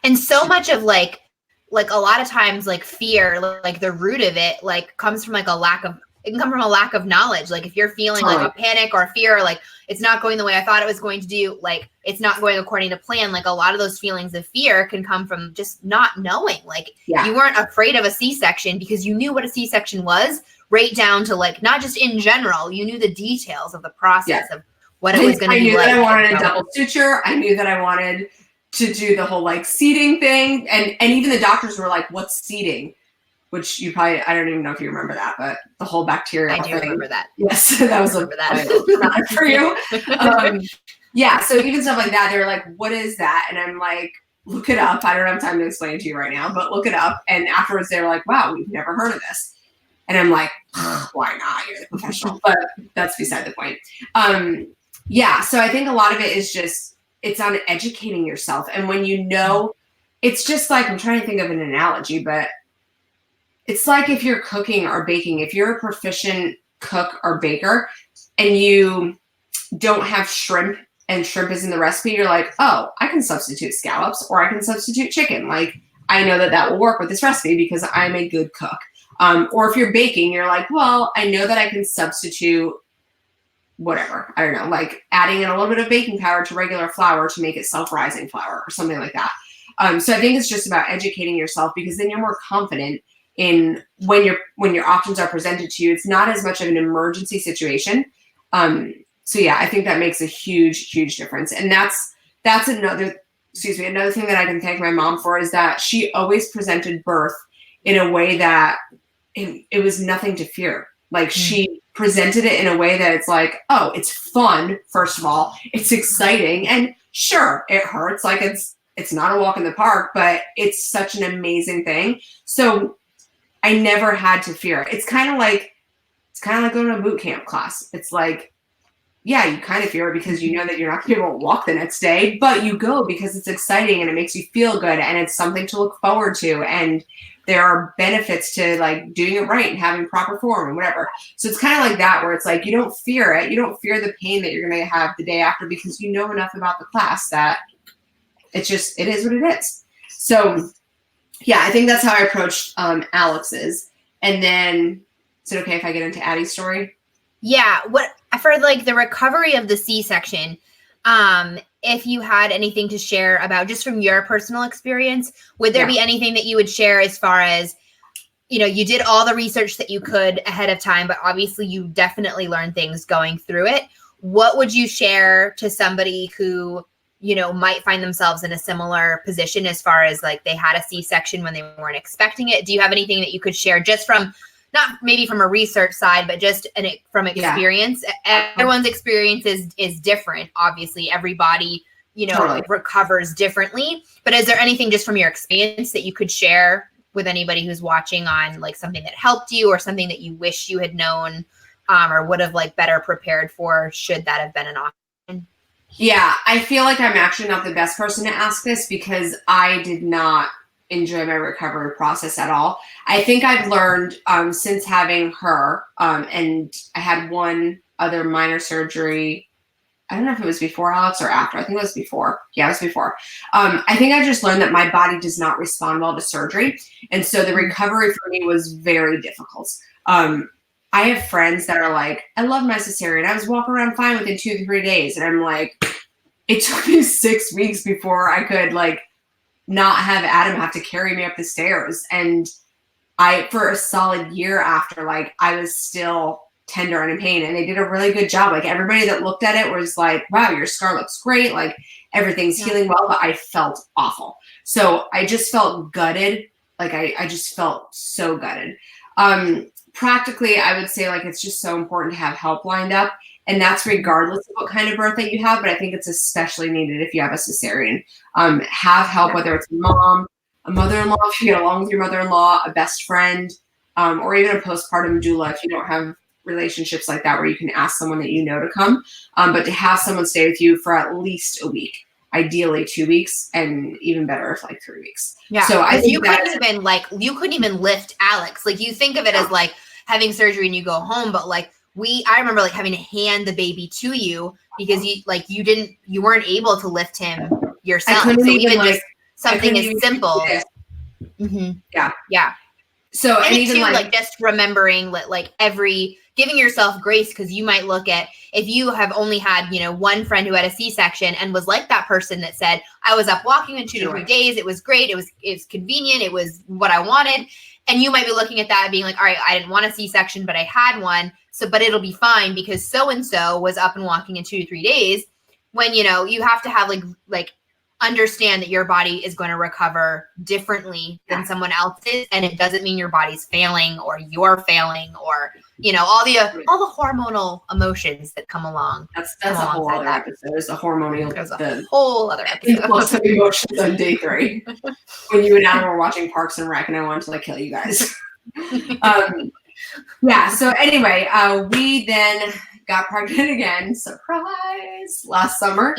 and so much of like a lot of times like fear, like the root of it, like comes from like it can come from a lack of knowledge. Like if you're feeling like a panic or a fear, like it's not going the way I thought it was going to do, like it's not going according to plan. Like a lot of those feelings of fear can come from just not knowing. Like you weren't afraid of a C-section because you knew what a C-section was, right down to like, not just in general, you knew the details of the process of what it was going to be like. I knew that I wanted a double suture. I knew that I wanted to do the whole like seating thing. And even the doctors were like, what's seating? Which you probably, I don't even know if you remember that, but the whole bacterial thing. I do remember that. Yes, that was traumatic for you. So even stuff like that, they were like, what is that? And I'm like, look it up. I don't have time to explain it to you right now, but look it up. And afterwards they were like, wow, we've never heard of this. And I'm like, why not? You're the professional. But that's beside the point. So I think a lot of it is just, it's on educating yourself. And when you know, it's just like, I'm trying to think of an analogy, but it's like if you're cooking or baking, if you're a proficient cook or baker and you don't have shrimp and shrimp is in the recipe, you're like, oh, I can substitute scallops or I can substitute chicken. Like, I know that will work with this recipe because I'm a good cook. Or if you're baking, you're like, well, I know that I can substitute whatever. I don't know, like adding in a little bit of baking powder to regular flour to make it self-rising flour or something like that. So I think it's just about educating yourself because then you're more confident in when your options are presented to you. It's not as much of an emergency situation. I think that makes a huge, huge difference. And that's another thing that I can thank my mom for is that she always presented birth in a way that it was nothing to fear. Like she presented it in a way that it's like, oh, it's fun. First of all, it's exciting. And sure, it hurts. Like it's not a walk in the park, but it's such an amazing thing. So I never had to fear. It's kind of like going to a boot camp class. It's like, yeah, you kind of fear it because you know that you're not going to be able to walk the next day, but you go because it's exciting and it makes you feel good and it's something to look forward to. And there are benefits to like doing it right and having proper form and whatever. So it's kind of like that where it's like, you don't fear it. You don't fear the pain that you're going to have the day after because you know enough about the class that it is what it is. So yeah, I think that's how I approached Alex's. And then, is it okay if I get into Addie's story? Yeah. What for like the recovery of the C-section, if you had anything to share about just from your personal experience, would there be anything that you would share as far as, you know, you did all the research that you could ahead of time, but obviously you definitely learned things going through it. What would you share to somebody who might find themselves in a similar position as far as like they had a C-section when they weren't expecting it. Do you have anything that you could share just from, not maybe from a research side, but just from experience? Yeah. Everyone's experience is different. Obviously, everybody, totally recovers differently. But is there anything just from your experience that you could share with anybody who's watching on like something that helped you or something that you wish you had known or would have like better prepared for should that have been an option? Yeah, I feel like I'm actually not the best person to ask this because I did not enjoy my recovery process at all. I think I've learned since having her, and I had one other minor surgery. I don't know if it was before Alex or after. I think it was before. Yeah, it was before. I think I just learned that my body does not respond well to surgery. And so the recovery for me was very difficult. I have friends that are like, I love my cesarean. I was walking around fine within 2 to 3 days. And I'm like, it took me 6 weeks before I could like not have Adam have to carry me up the stairs. And for a solid year after, like I was still tender and in pain, and they did a really good job. Like everybody that looked at it was like, wow, your scar looks great. Like everything's healing well, but I felt awful. So I just felt gutted. Like I just felt so gutted. Practically, I would say like it's just so important to have help lined up, and that's regardless of what kind of birth that you have. But I think it's especially needed if you have a cesarean. Have help, whether it's a mom, a mother-in-law, if you get along with your mother-in-law, a best friend, or even a postpartum doula if you don't have relationships like that where you can ask someone that to come. But to have someone stay with you for at least a week. Ideally 2 weeks, and even better if like 3 weeks. Yeah. So I think you couldn't even lift Alex. Like you think of it as like having surgery and you go home, but like I remember like having to hand the baby to you because you weren't able to lift him yourself. So even just something as simple. Mm-hmm. Yeah. Yeah. So and even like just remembering like giving yourself grace, because you might look at, if you have only had, one friend who had a C-section and was like that person that said, I was up walking in 2 to 3 days. It was great. It was convenient. It was what I wanted. And you might be looking at that and being like, all right, I didn't want a C-section, but I had one. So, but it'll be fine because so-and-so was up and walking in 2 to 3 days, when, you have to have like understand that your body is going to recover differently than someone else's. And it doesn't mean your body's failing or you're failing or, all the hormonal emotions that come along. That's a whole other episode. There's a hormonal, whole other episode. Plus of emotions on day 3. When you and Adam were watching Parks and Rec and I wanted to like kill you guys. Yeah. So anyway, we then got pregnant again. Surprise! Last summer.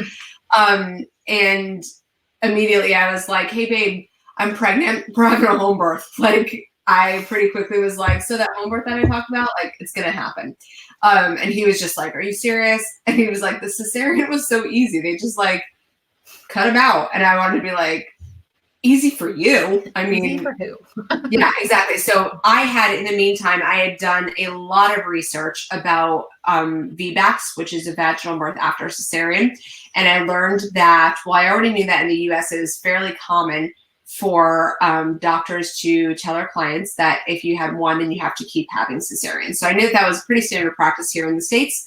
And immediately I was like, hey babe, I'm pregnant. We're having a home birth. Like I pretty quickly was like, so that home birth that I talked about, like it's going to happen. And he was just like, are you serious? And he was like, the cesarean was so easy. They just like cut him out. And I wanted to be like, easy for you. I mean, easy for who? Yeah, exactly. So I had, in the meantime, I had done a lot of research about Vbacs, which is a vaginal birth after cesarean. And I learned that, well, I already knew that in the US, it is fairly common for doctors to tell their clients that if you have one, then you have to keep having cesarean. So I knew that was pretty standard practice here in the States.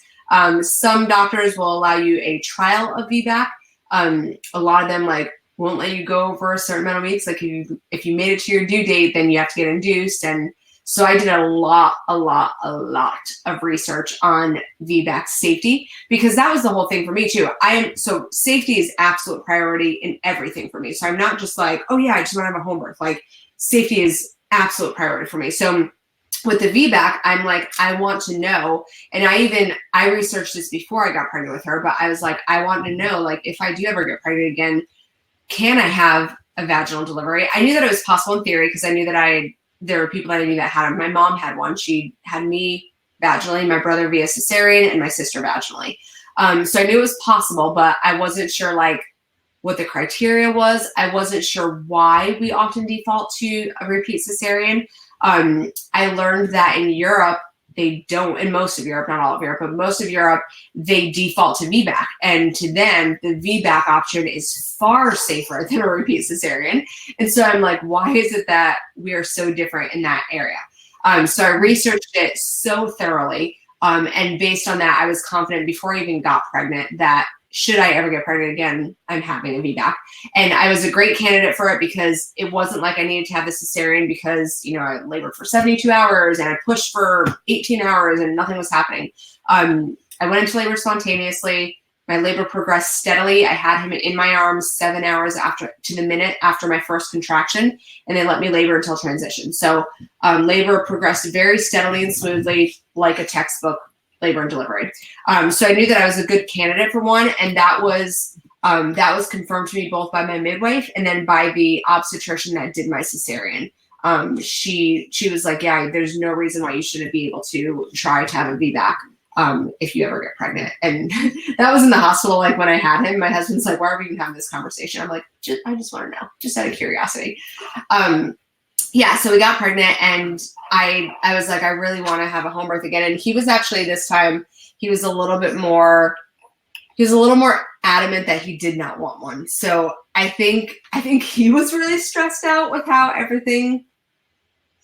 Some doctors will allow you a trial of Vbac. A lot of them won't let you go over a certain amount of weeks. Like if you made it to your due date, then you have to get induced. And so I did a lot of research on Vbac safety, because that was the whole thing for me too. So safety is absolute priority in everything for me. So I'm not just like, oh yeah, I just want to have a home birth. Like safety is absolute priority for me. So with the Vbac, I'm like, I want to know. And I researched this before I got pregnant with her, but I was like, I want to know, like, if I do ever get pregnant again, can I have a vaginal delivery? I knew that it was possible in theory, because I knew that there were people that I knew that had them. My mom had one. She had me vaginally, my brother via cesarean, and my sister vaginally. So I knew it was possible, but I wasn't sure what the criteria was. I wasn't sure why we often default to a repeat cesarean. I learned that in Europe, they don't, in most of Europe, not all of Europe, but most of Europe, they default to Vbac. And to them, the Vbac option is far safer than a repeat cesarean. And so I'm like, why is it that we are so different in that area? So I researched it so thoroughly. And based on that, I was confident before I even got pregnant that should I ever get pregnant again, I'm having a VBAC. And I was a great candidate for it because it wasn't like I needed to have the cesarean because, you know, I labored for 72 hours and I pushed for 18 hours and nothing was happening. I went into labor spontaneously. My labor progressed steadily. I had him in my arms 7 hours to the minute after my first contraction, and they let me labor until transition. So labor progressed very steadily and smoothly, like a textbook labor and delivery. So I knew that I was a good candidate for one, and that was confirmed to me both by my midwife and then by the obstetrician that did my cesarean. She was like, yeah, there's no reason why you shouldn't be able to try to have a VBAC. If you ever get pregnant. And that was in the hospital, like when I had him. My husband's like, why are we even having this conversation? I'm like, I just want to know, just out of curiosity. Yeah, so we got pregnant, and I was like, I really want to have a home birth again. And he was actually, this time, he was a little more adamant that he did not want one. So I think he was really stressed out with how everything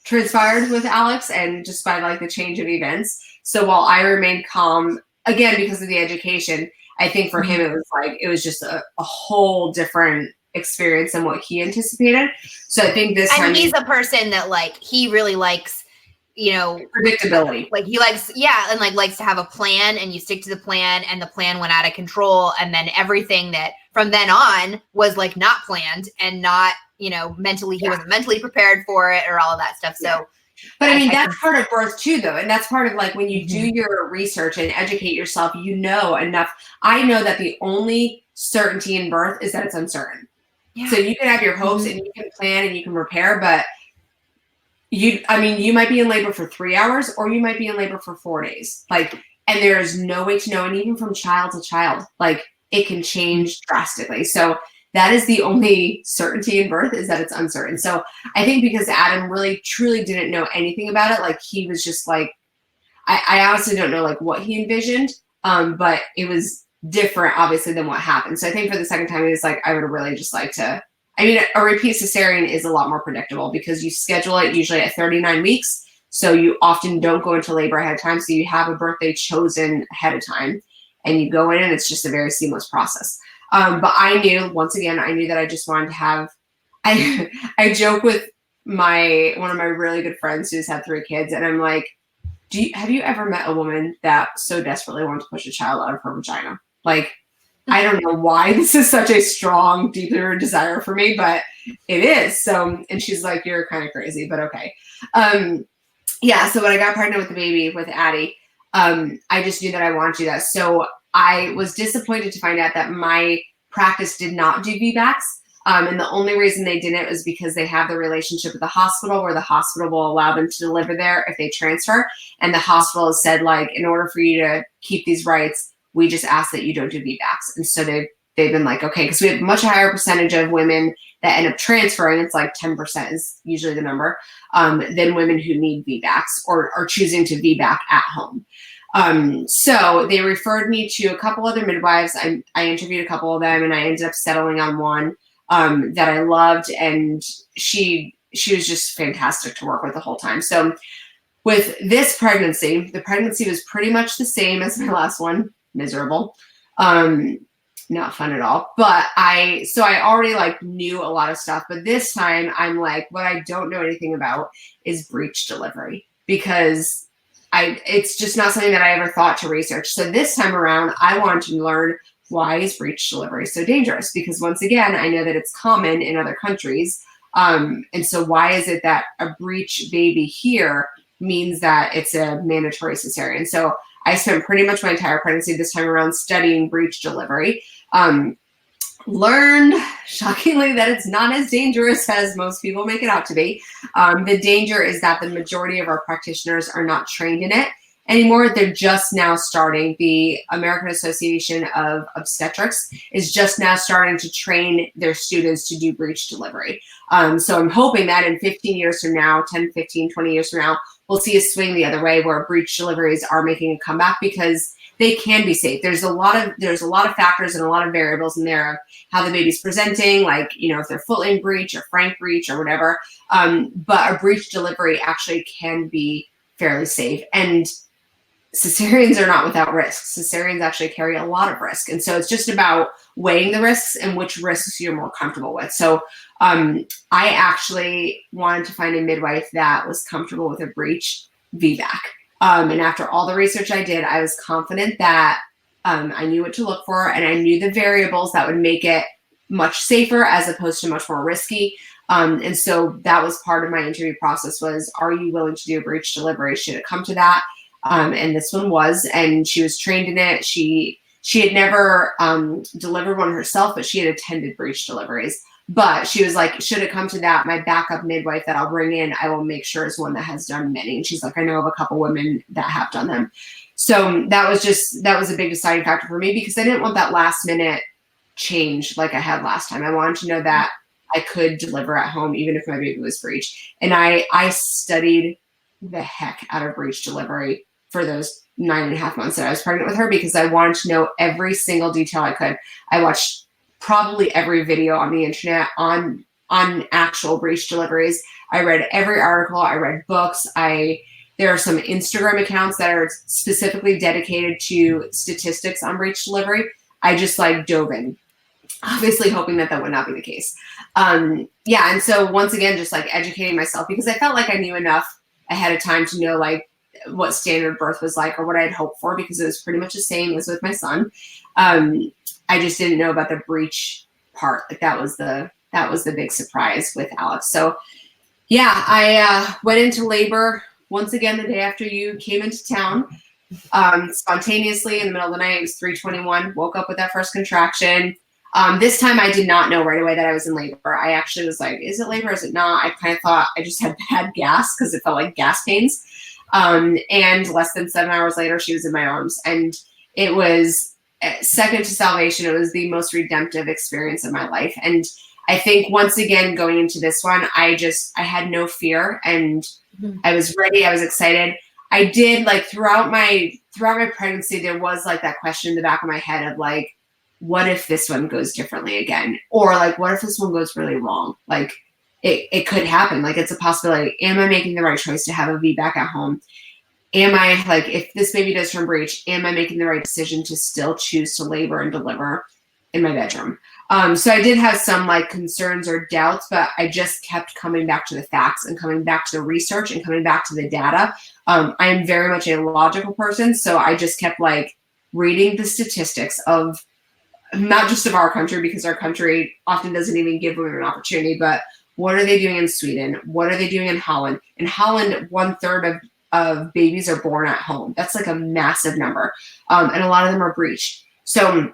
transpired with Alex and just by like the change of events. So while I remained calm, again, because of the education, I think for him, it was just a whole different experience than what he anticipated. So I think this time. And he's a person that like, he really likes, you know, predictability. Like he likes, and like likes to have a plan, and you stick to the plan, and the plan went out of control. And then everything that from then on was like not planned and not, you know, mentally, he wasn't mentally prepared for it or all of that stuff. So. But I mean, that's part of birth too, though. And that's part of like when you do your research and educate yourself, you know enough. I know that the only certainty in birth is that it's uncertain. Yeah. So you can have your hopes and you can plan and you can prepare, but you might be in labor for 3 hours or you might be in labor for 4 days. Like, and there's no way to know. And even from child to child, like it can change drastically. So that is the only certainty in birth, is that it's uncertain. So I think because Adam really truly didn't know anything about it, like he was just like, I honestly don't know like what he envisioned, but it was different obviously than what happened. So I think for the second time, he was like, I would really just like to, a repeat cesarean is a lot more predictable because you schedule it usually at 39 weeks. So you often don't go into labor ahead of time. So you have a birthday chosen ahead of time and you go in and it's just a very seamless process. But I knew, once again, that I just wanted to have, I joke with one of my really good friends who's had 3 kids. And I'm like, have you ever met a woman that so desperately wanted to push a child out of her vagina? Like, I don't know why this is such a strong, deeper desire for me, but it is. So, and she's like, you're kind of crazy, but okay. Yeah. So when I got pregnant with the baby, with Addie, I just knew that I wanted to do that. So I was disappointed to find out that my practice did not do VBACs. And the only reason they didn't was because they have the relationship with the hospital where the hospital will allow them to deliver there if they transfer. And the hospital has said, like, in order for you to keep these rights, we just ask that you don't do VBACs. And so they've been like, okay, because we have a much higher percentage of women that end up transferring. It's like 10% is usually the number, than women who need VBACs or are choosing to VBAC at home. So they referred me to a couple other midwives. I interviewed a couple of them and I ended up settling on one, that I loved. And she was just fantastic to work with the whole time. So with this pregnancy, the pregnancy was pretty much the same as my last one. Miserable. Not fun at all. But I already like knew a lot of stuff, but this time I'm like, what I don't know anything about is breech delivery, because it's just not something that I ever thought to research. So this time around, I wanted to learn, why is breech delivery so dangerous? Because once again, I know that it's common in other countries. And so why is it that a breech baby here means that it's a mandatory cesarean? So I spent pretty much my entire pregnancy this time around studying breech delivery. Learned, shockingly, that it's not as dangerous as most people make it out to be. The danger is that the majority of our practitioners are not trained in it anymore. They're just now starting. The American Association of Obstetrics is just now starting to train their students to do breech delivery. So I'm hoping that in 15 years from now, 10, 15, 20 years from now, we'll see a swing the other way where breech deliveries are making a comeback, because they can be safe. There's a lot of factors and a lot of variables in there of how the baby's presenting, like, you know, if they're footling breech or frank breech or whatever. But a breech delivery actually can be fairly safe. And cesareans are not without risks. Cesareans actually carry a lot of risk. And so it's just about weighing the risks and which risks you're more comfortable with. So I actually wanted to find a midwife that was comfortable with a breech VBAC. And after all the research I did, I was confident that I knew what to look for, and I knew the variables that would make it much safer as opposed to much more risky. And so that was part of my interview process was, are you willing to do a breech delivery? Should it come to that? And this one was, and she was trained in it. She had never delivered one herself, but she had attended breech deliveries. But she was like, should it come to that, my backup midwife that I'll bring in, I will make sure is one that has done many. And she's like, I know of a couple women that have done them. So that was a big deciding factor for me, because I didn't want that last minute change like I had last time. I wanted to know that I could deliver at home, even if my baby was breech. And I studied the heck out of breech delivery for those 9.5 months that I was pregnant with her, because I wanted to know every single detail I could. I watched probably every video on the internet on actual breech deliveries. I read every article. I read books. There are some Instagram accounts that are specifically dedicated to statistics on breech delivery. I just dove in, obviously hoping that would not be the case. And so once again, just educating myself, because I felt like I knew enough ahead of time to know what standard birth was like, or what I'd hoped for, because it was pretty much the same as with my son. I just didn't know about the breech part. That was the big surprise with Alex. So yeah, I went into labor once again the day after you came into town, spontaneously in the middle of the night. It was 3:21. Woke up with that first contraction. This time I did not know right away that I was in labor. I actually was like, is it labor? Is it not? I kind of thought I just had bad gas, because it felt like gas pains. And less than 7 hours later, she was in my arms, and it was second to salvation. It was the most redemptive experience of my life. And I think once again, going into this one, I had no fear, and I was ready. I was excited. I did throughout my pregnancy, there was that question in the back of my head of what if this one goes differently again? Or what if this one goes really wrong? It could happen. It's a possibility. Am I making the right choice to have a VBAC at home? Am I if this baby does turn breech, am I making the right decision to still choose to labor and deliver in my bedroom? So I did have some concerns or doubts, but I just kept coming back to the facts and coming back to the research and coming back to the data. I am very much a logical person. So I just kept reading the statistics of not just of our country, because our country often doesn't even give women an opportunity, but what are they doing in Sweden? What are they doing in Holland? In Holland, 1/3 of babies are born at home. That's a massive number. And a lot of them are breech. So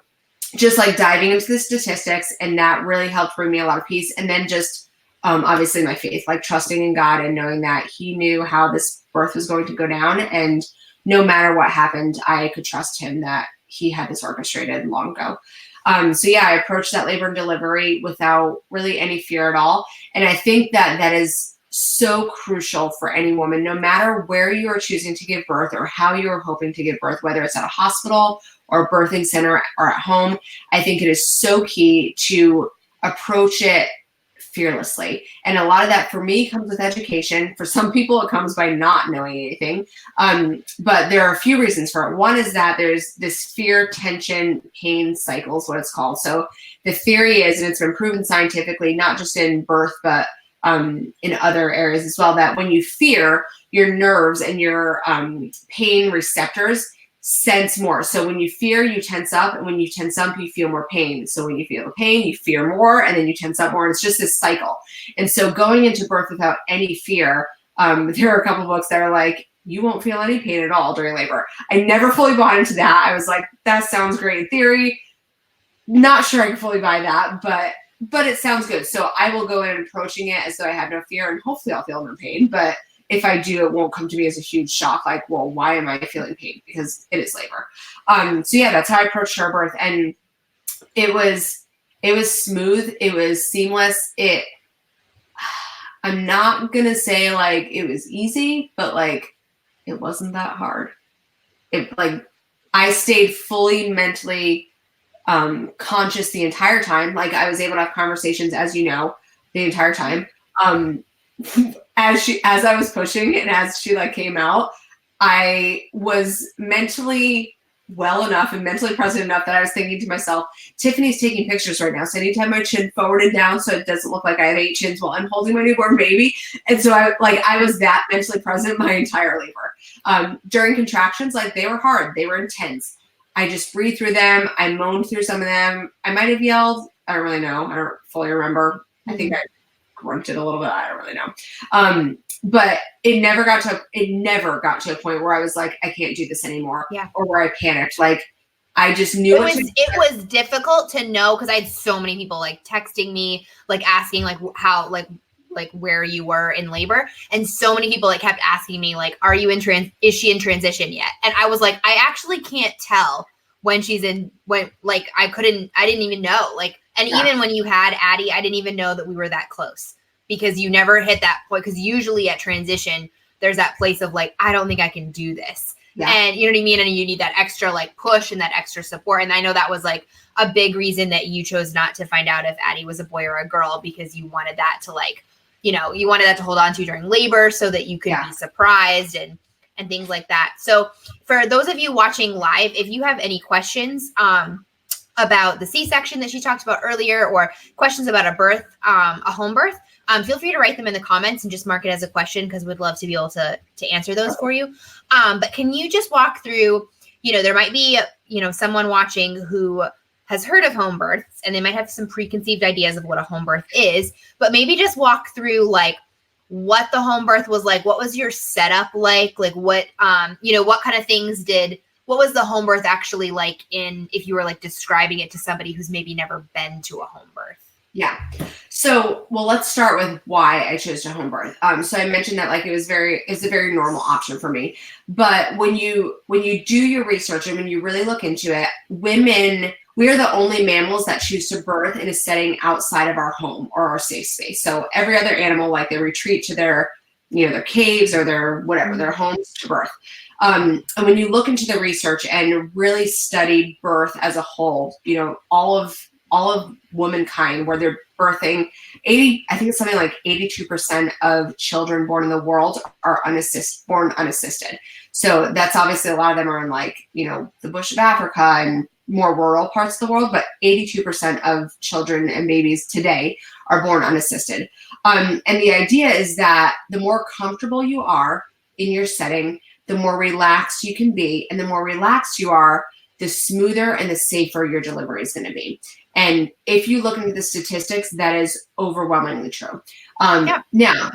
just diving into the statistics, and that really helped bring me a lot of peace. And then just obviously my faith, trusting in God and knowing that He knew how this birth was going to go down. And no matter what happened, I could trust Him that He had this orchestrated long ago. So yeah, I approached that labor and delivery without really any fear at all. And I think that is so crucial for any woman, no matter where you are choosing to give birth or how you are hoping to give birth, whether it's at a hospital or a birthing center or at home. I think it is so key to approach it fearlessly. And a lot of that for me comes with education. For some people, it comes by not knowing anything. But there are a few reasons for it. One is that there's this fear, tension, pain cycle is what it's called. So the theory is, and it's been proven scientifically, not just in birth, but in other areas as well, that when you fear, your nerves and your pain receptors sense more. So when you fear, you tense up, and when you tense up, you feel more pain. So when you feel the pain, you fear more, and then you tense up more. And it's just this cycle. And so going into birth without any fear, there are a couple of books that are you won't feel any pain at all during labor. I never fully bought into that. I was like, that sounds great in theory. Not sure I can fully buy that, but it sounds good. So I will go in approaching it as though I have no fear, and hopefully I'll feel no pain. But if I do, it won't come to me as a huge shock. Well, why am I feeling pain? Because it is labor. So yeah, that's how I approached her birth. And it was smooth. It was seamless. I'm not going to say it was easy, but it wasn't that hard. I stayed fully mentally conscious the entire time. I was able to have conversations, as you know, the entire time. As I was pushing and as she came out, I was mentally well enough and mentally present enough that I was thinking to myself, Tiffany's taking pictures right now, so I need to have my chin forward and down so it doesn't look like I have 8 chins while I'm holding my newborn baby. And so I was that mentally present my entire labor. During contractions, like, they were hard, they were intense. I just breathed through them. I moaned through some of them. I might have yelled. I don't really know. I don't fully remember. I think I grunted a little bit. I don't really know. But it never got to a point where I was like, I can't do this anymore. Yeah. Or where I panicked. Like, I just knew it was difficult to know, because I had so many people like texting me, like asking like how, like where you were in labor. And so many people like kept asking me like, is she in transition yet? And I was like, I actually can't tell when she's like, I didn't even know. Like, and even when you had Addie, I didn't even know that we were that close, because you never hit that point. Because usually at transition, there's that place of like, I don't think I can do this. Yeah. And you know what I mean? And you need that extra like push and that extra support. And I know that was like a big reason that you chose not to find out if Addie was a boy or a girl, because you wanted that to like, you wanted that to hold on to during labor so that you could be surprised and things like that. So for those of you watching live, if you have any questions about the C-section that she talked about earlier, or questions about a birth, a home birth, feel free to write them in the comments and just mark it as a question, because we'd love to be able to answer those for you. But can you just walk through, there might be, someone watching who has heard of home births, and they might have some preconceived ideas of what a home birth is, but maybe just walk through like what the home birth was like. What was your setup like? Like what, what kind of things what was the home birth actually like if you were like describing it to somebody who's maybe never been to a home birth? Yeah. So, well, let's start with why I chose to home birth. So I mentioned that like it's a very normal option for me. But when you do your research and when you really look into it, we are the only mammals that choose to birth in a setting outside of our home or our safe space. So every other animal, like, they retreat to their caves or their homes to birth. And when you look into the research and really study birth as a whole, all of womankind, where they're birthing, I think it's something like 82% of children born in the world are born unassisted. So that's obviously, a lot of them are in like, the bush of Africa and more rural parts of the world, but 82% of children and babies today are born unassisted. And the idea is that the more comfortable you are in your setting, the more relaxed you can be, and the more relaxed you are, the smoother and the safer your delivery is going to be. And if you look into the statistics, that is overwhelmingly true. Now,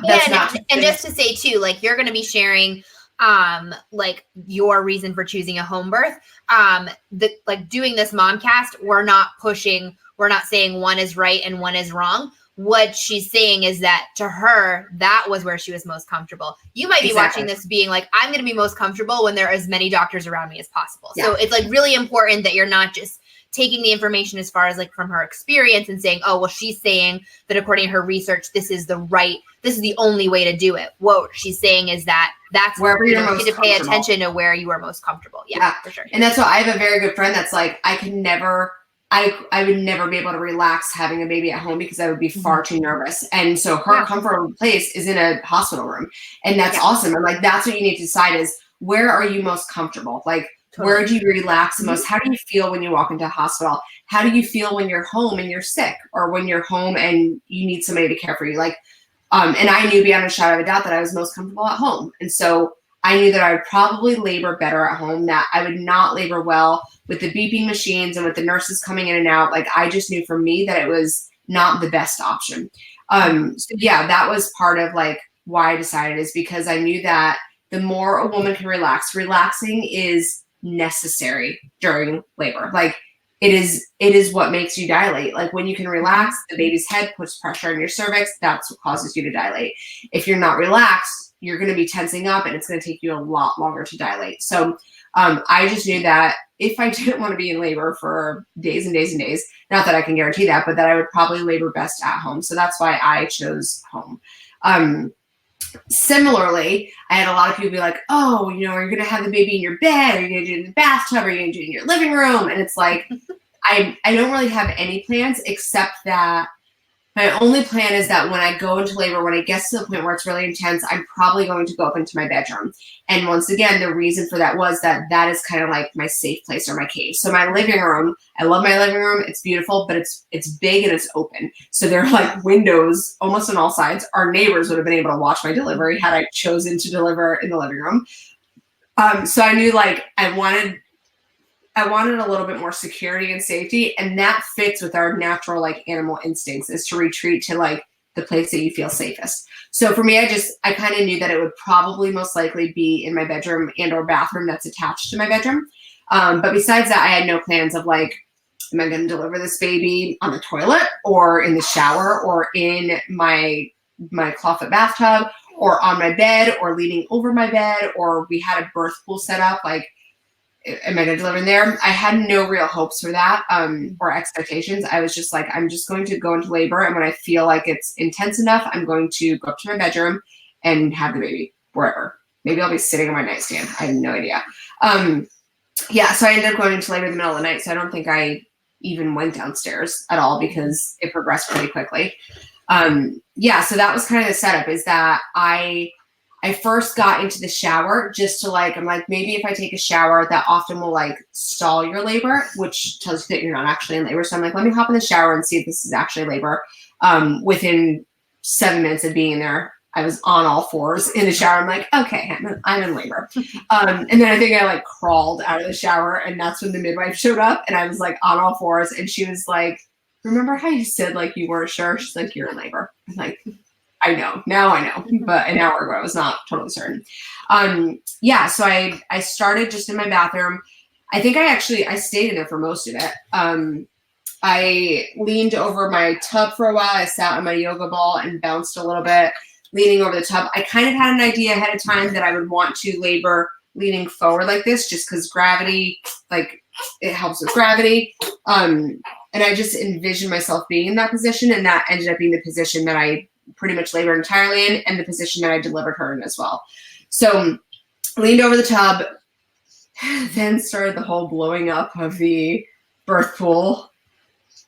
that's just to say too, like, you're going to be sharing like your reason for choosing a home birth. Like, doing this Momcast, we're not saying one is right and one is wrong. What she's saying is that to her, that was where she was most comfortable. You might be watching this being like, I'm going to be most comfortable when there are as many doctors around me as possible. Yeah. So it's like really important that you're not just taking the information as far as like from her experience and saying, oh, well, she's saying that according to her research, this is the only way to do it. What she's saying is that's wherever you need to pay attention to where you are most comfortable. Yeah, for sure. And that's why I have a very good friend that's like, I would never be able to relax having a baby at home, because I would be far too nervous. And so her comfortable place is in a hospital room. And that's awesome. And like, that's what you need to decide is, where are you most comfortable? Like, where do you relax the most? How do you feel when you walk into a hospital? How do you feel when you're home and you're sick, or when you're home and you need somebody to care for you? Like, and I knew beyond a shadow of a doubt that I was most comfortable at home. And so I knew that I would probably labor better at home, that I would not labor well with the beeping machines and with the nurses coming in and out. Like, I just knew for me that it was not the best option. So yeah, that was part of like why I decided, is because I knew that the more a woman can relaxing is necessary during labor. Like, it is what makes you dilate. Like, when you can relax, the baby's head puts pressure on your cervix. That's what causes you to dilate. If you're not relaxed, you're going to be tensing up, and it's going to take you a lot longer to dilate. So I just knew that if I didn't want to be in labor for days and days and days, not that I can guarantee that, but that I would probably labor best at home. So that's why I chose home. Similarly, I had a lot of people be like, oh, are you going to have the baby in your bed? Are you going to do it in the bathtub? Are you going to do it in your living room? And it's like, I don't really have any plans, except that My only plan is that when I go into labor, when it gets to the point where it's really intense, I'm probably going to go up into my bedroom. And once again, the reason for that was that is kind of like my safe place or my cave. So my living room, I love my living room. It's beautiful, but it's big and it's open. So there are like windows almost on all sides. Our neighbors would have been able to watch my delivery had I chosen to deliver in the living room. So I knew like I wanted a little bit more security and safety, and that fits with our natural like animal instincts, is to retreat to like the place that you feel safest. So for me, I kind of knew that it would probably most likely be in my bedroom and or bathroom that's attached to my bedroom. But besides that, I had no plans of like, am I going to deliver this baby on the toilet or in the shower or in my clawfoot bathtub or on my bed or leaning over my bed, or we had a birth pool set up. Like, am I going to deliver in there? I had no real hopes for that or expectations. I was just like, I'm just going to go into labor. And when I feel like it's intense enough, I'm going to go up to my bedroom and have the baby wherever. Maybe I'll be sitting on my nightstand. I have no idea. So I ended up going into labor in the middle of the night. So I don't think I even went downstairs at all because it progressed pretty quickly. So that was kind of the setup, is that I first got into the shower just to like, I'm like, maybe if I take a shower, that often will like stall your labor, which tells you that you're not actually in labor. So I'm like, let me hop in the shower and see if this is actually labor. Within 7 minutes of being in there, I was on all fours in the shower. I'm like, okay, I'm in labor. And then I think I like crawled out of the shower, and that's when the midwife showed up, and I was like on all fours, and she was like, remember how you said like you weren't sure? She's like, you're in labor. I'm like, I know. Now I know. But an hour ago, I was not totally certain. So I started just in my bathroom. I think I stayed in there for most of it. I leaned over my tub for a while. I sat on my yoga ball and bounced a little bit, leaning over the tub. I kind of had an idea ahead of time that I would want to labor leaning forward like this, just because gravity, like it helps with gravity. And I just envisioned myself being in that position, and that ended up being the position that I pretty much labored entirely in, and the position that I delivered her in as well. So leaned over the tub, then started the whole blowing up of the birth pool.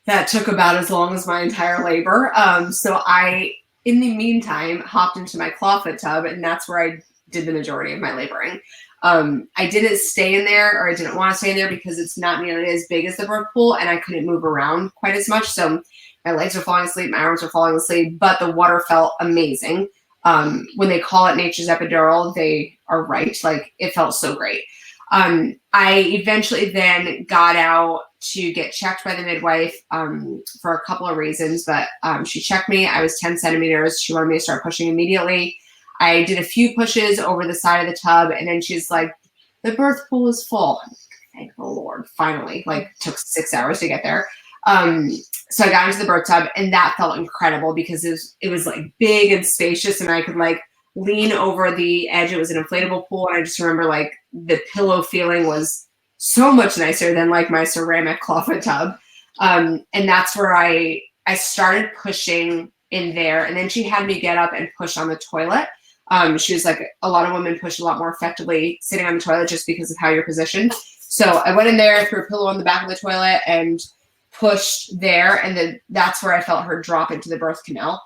That took about as long as my entire labor. So I, in the meantime, hopped into my clawfoot tub, and that's where I did the majority of my laboring. I didn't stay in there, or I didn't want to stay in there because it's not nearly as big as the birth pool, and I couldn't move around quite as much. So my legs were falling asleep, my arms were falling asleep, but the water felt amazing. When they call it nature's epidural, they are right. Like, it felt so great. I eventually then got out to get checked by the midwife for a couple of reasons, but she checked me. I was 10 centimeters. She wanted me to start pushing immediately. I did a few pushes over the side of the tub, and then she's like, the birth pool is full. Thank the Lord. Finally, like, took 6 hours to get there. So I got into the birth tub, and that felt incredible because it was like big and spacious, and I could like lean over the edge. It was an inflatable pool, and I just remember like the pillow feeling was so much nicer than like my ceramic clawfoot tub. And that's where I started pushing in there, and then she had me get up and push on the toilet. She was like, a lot of women push a lot more effectively sitting on the toilet just because of how you're positioned. So I went in there, threw a pillow on the back of the toilet, and pushed there, and then that's where I felt her drop into the birth canal,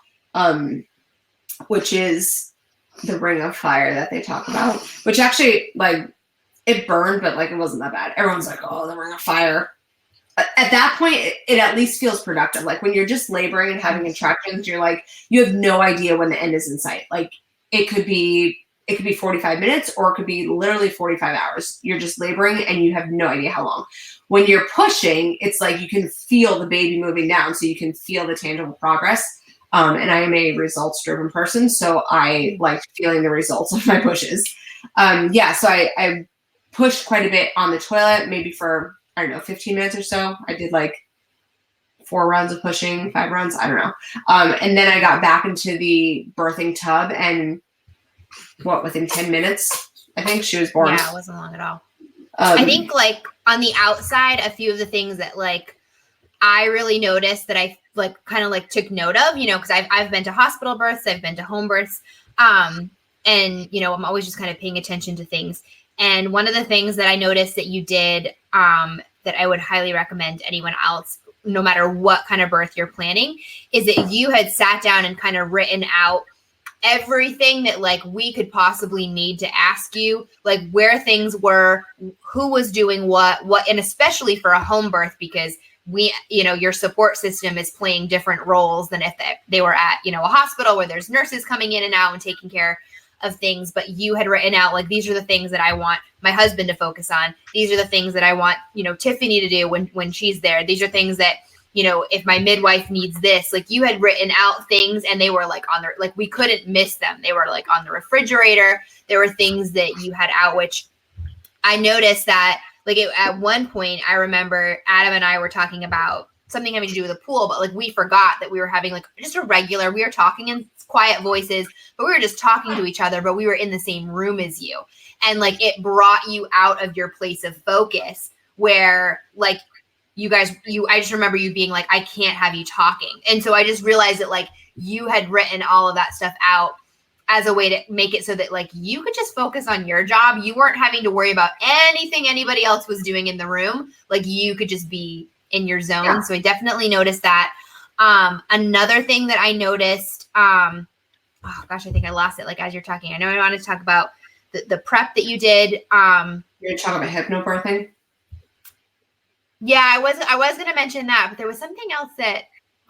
which is the ring of fire that they talk about, which actually, like, it burned, but like it wasn't that bad. Everyone's like, oh, the ring of fire. At that point, it at least feels productive. Like, when you're just laboring and having contractions, you're like, you have no idea when the end is in sight. Like, it could be 45 minutes, or it could be literally 45 hours. You're just laboring and you have no idea how long. When you're pushing, it's like you can feel the baby moving down, so you can feel the tangible progress. And I am a results-driven person, so I liked feeling the results of my pushes. So I pushed quite a bit on the toilet, maybe for, 15 minutes or so. I did like 4 rounds of pushing, 5 rounds, I don't know. And then I got back into the birthing tub, and within 10 minutes, I think she was born. Yeah, it wasn't long at all. I think like on the outside, a few of the things that like I really noticed that I like kind of like took note of, because I've been to hospital births, I've been to home births, and I'm always just kind of paying attention to things. And one of the things that I noticed that you did that I would highly recommend anyone else no matter what kind of birth you're planning, is that you had sat down and kind of written out everything that like we could possibly need to ask you, like where things were, who was doing what, and especially for a home birth, because your support system is playing different roles than if they were at, a hospital where there's nurses coming in and out and taking care of things. But you had written out, like, these are the things that I want my husband to focus on. These are the things that I want, Tiffany to do when she's there. These are things that, if my midwife needs this, like you had written out things and they were like like we couldn't miss them. They were like on the refrigerator. There were things that you had out, which I noticed that like at one point, I remember Adam and I were talking about something having to do with a pool, but like we forgot that we were having like just we were talking in quiet voices, but we were just talking to each other, but we were in the same room as you. And like it brought you out of your place of focus where like I just remember you being like, I can't have you talking. And so I just realized that like you had written all of that stuff out as a way to make it so that like you could just focus on your job. You weren't having to worry about anything anybody else was doing in the room. Like you could just be in your zone. Yeah. So I definitely noticed that. Another thing that I noticed, oh gosh, I think I lost it. Like as you're talking, I know I wanted to talk about the prep that you did. You're talking about hypnobirthing? Yeah, I was going to mention that, but there was something else that,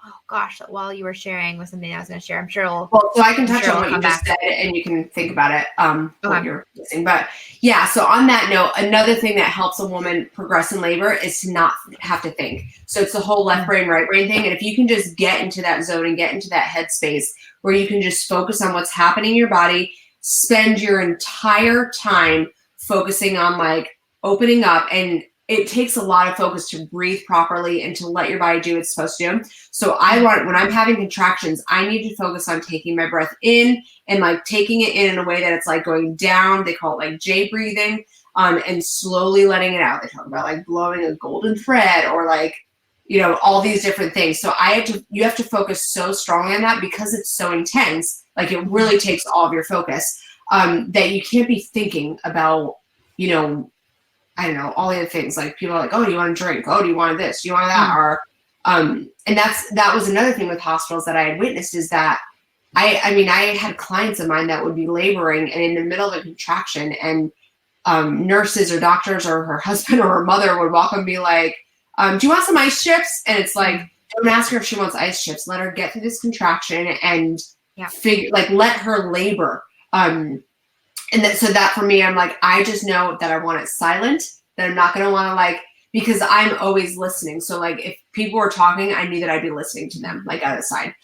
oh gosh, while you were sharing was something I was going to share. I'm sure so I can touch on what you just said and you can think about it while you're listening. But yeah, so on that note, another thing that helps a woman progress in labor is to not have to think. So it's the whole left brain, right brain thing. And if you can just get into that zone and get into that headspace where you can just focus on what's happening in your body, spend your entire time focusing on like opening up, and it takes a lot of focus to breathe properly and to let your body do what it's supposed to do. So when I'm having contractions, I need to focus on taking my breath in and like taking it in a way that it's like going down. They call it like J breathing, and slowly letting it out. They talk about like blowing a golden thread or like, all these different things. So you have to focus so strongly on that because it's so intense. Like it really takes all of your focus, that you can't be thinking about, I don't know, all the other things. Like people are like, oh, do you want a drink? Oh, do you want this? Do you want that? Or, and that was another thing with hospitals that I had witnessed is that I had clients of mine that would be laboring and in the middle of a contraction, and nurses or doctors or her husband or her mother would walk and be like, do you want some ice chips? And it's like, don't ask her if she wants ice chips. Let her get through this contraction and let her labor. So that for me, I'm like, I just know that I want it silent, that I'm not going to want to like, because I'm always listening. So like if people were talking, I knew that I'd be listening to them like out of sight.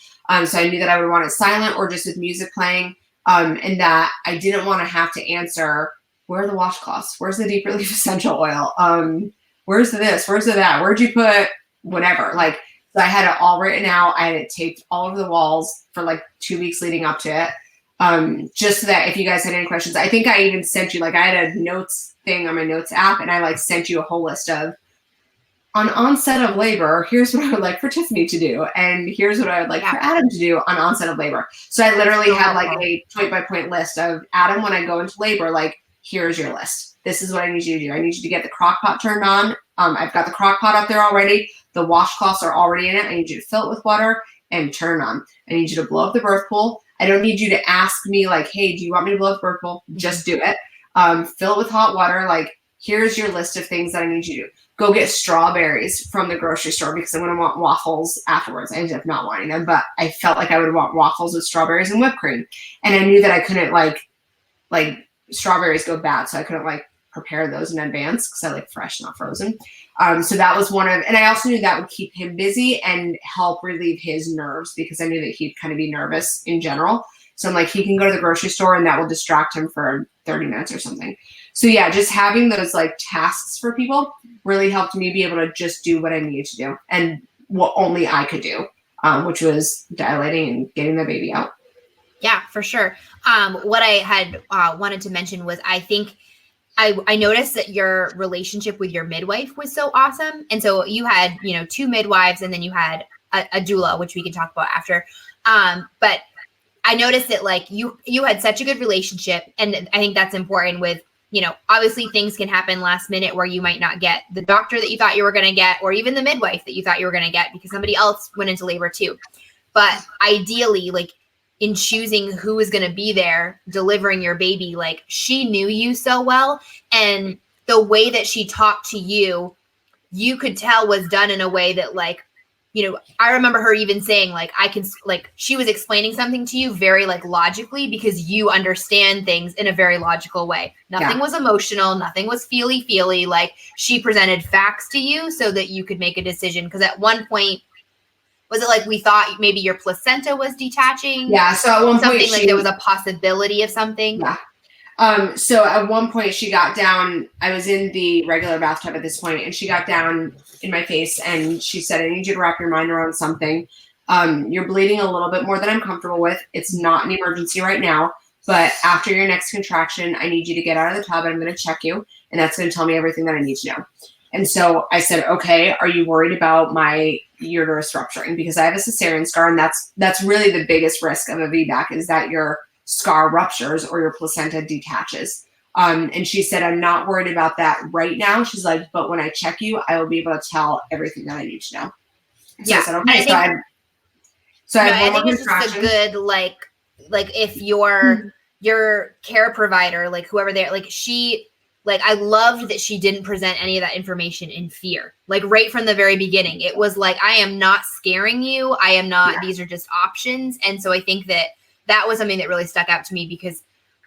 So I knew that I would want it silent or just with music playing. And that I didn't want to have to answer, where are the washcloths? Where's the deep relief essential oil? Where's the this? Where's the that? Where'd you put whatever? Like, so I had it all written out. I had it taped all over the walls for like 2 weeks leading up to it. Just so that if you guys had any questions, I think I even sent you, like I had a notes thing on my notes app and I like sent you a whole list of on onset of labor, here's what I would like for Tiffany to do. And here's what I would like for Adam to do on onset of labor. So I literally had like a point by point list of Adam, when I go into labor, like, here's your list. This is what I need you to do. I need you to get the crock pot turned on. I've got the crock pot up there already. The washcloths are already in it. I need you to fill it with water and turn on. I need you to blow up the birth pool. I don't need you to ask me like, hey, do you want me to blow up the birth pool? Just do it. Fill it with hot water. Like, here's your list of things that I need you to do. Go get strawberries from the grocery store because I'm going to want waffles afterwards. I ended up not wanting them, but I felt like I would want waffles with strawberries and whipped cream. And I knew that I couldn't like strawberries go bad. So I couldn't like prepare those in advance because I like fresh, not frozen. So that was and I also knew that would keep him busy and help relieve his nerves because I knew that he'd kind of be nervous in general. So I'm like, he can go to the grocery store and that will distract him for 30 minutes or something. So yeah, just having those like tasks for people really helped me be able to just do what I needed to do and what only I could do, which was dilating and getting the baby out. Yeah, for sure. What I had wanted to mention was I think I noticed that your relationship with your midwife was so awesome. And so you had, 2 midwives and then you had a doula, which we can talk about after. But I noticed that like you had such a good relationship. And I think that's important with obviously things can happen last minute where you might not get the doctor that you thought you were going to get, or even the midwife that you thought you were going to get because somebody else went into labor too. But ideally, like in choosing who is going to be there delivering your baby, like she knew you so well. And the way that she talked to you, you could tell was done in a way that like, I remember her even saying like, she was explaining something to you very like logically because you understand things in a very logical way. Nothing was emotional. Nothing was feely. Like she presented facts to you so that you could make a decision. Because at one point, was it like we thought maybe your placenta was detaching? Yeah. So at one something point like there was a possibility of something. Yeah. So at one point she got down, I was in the regular bathtub at this point, and she got down in my face and she said, I need you to wrap your mind around something. You're bleeding a little bit more than I'm comfortable with. It's not an emergency right now, but after your next contraction, I need you to get out of the tub and I'm going to check you. And that's going to tell me everything that I need to know. And so I said, okay, are you worried about my uterus rupturing? Because I have a cesarean scar, and that's really the biggest risk of a VBAC is that your scar ruptures or your placenta detaches. And she said, I'm not worried about that right now. She's like, but when I check you, I will be able to tell everything that I need to know. So I said, okay. I think it's just a good, like if your care provider, like whoever they're like, I loved that she didn't present any of that information in fear. Like right from the very beginning, it was like, I am not scaring you. I am not, these are just options. And so I think that was something that really stuck out to me because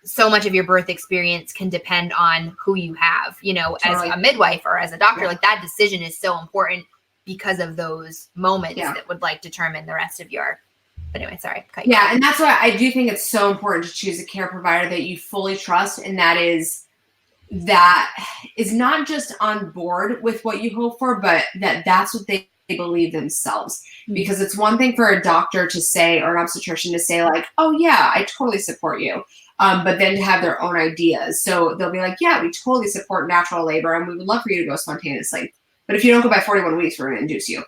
so much of your birth experience can depend on who you have, totally. As a midwife or as a doctor, like that decision is so important because of those moments that would like determine the rest of your, but anyway, sorry. And that's why I do think it's so important to choose a care provider that you fully trust. And that is not just on board with what you hope for, but that's what they believe themselves. Because it's one thing for a doctor to say, or an obstetrician to say like, oh yeah, I totally support you. But then to have their own ideas. So they'll be like, yeah, we totally support natural labor and we would love for you to go spontaneously. But if you don't go by 41 weeks, we're going to induce you.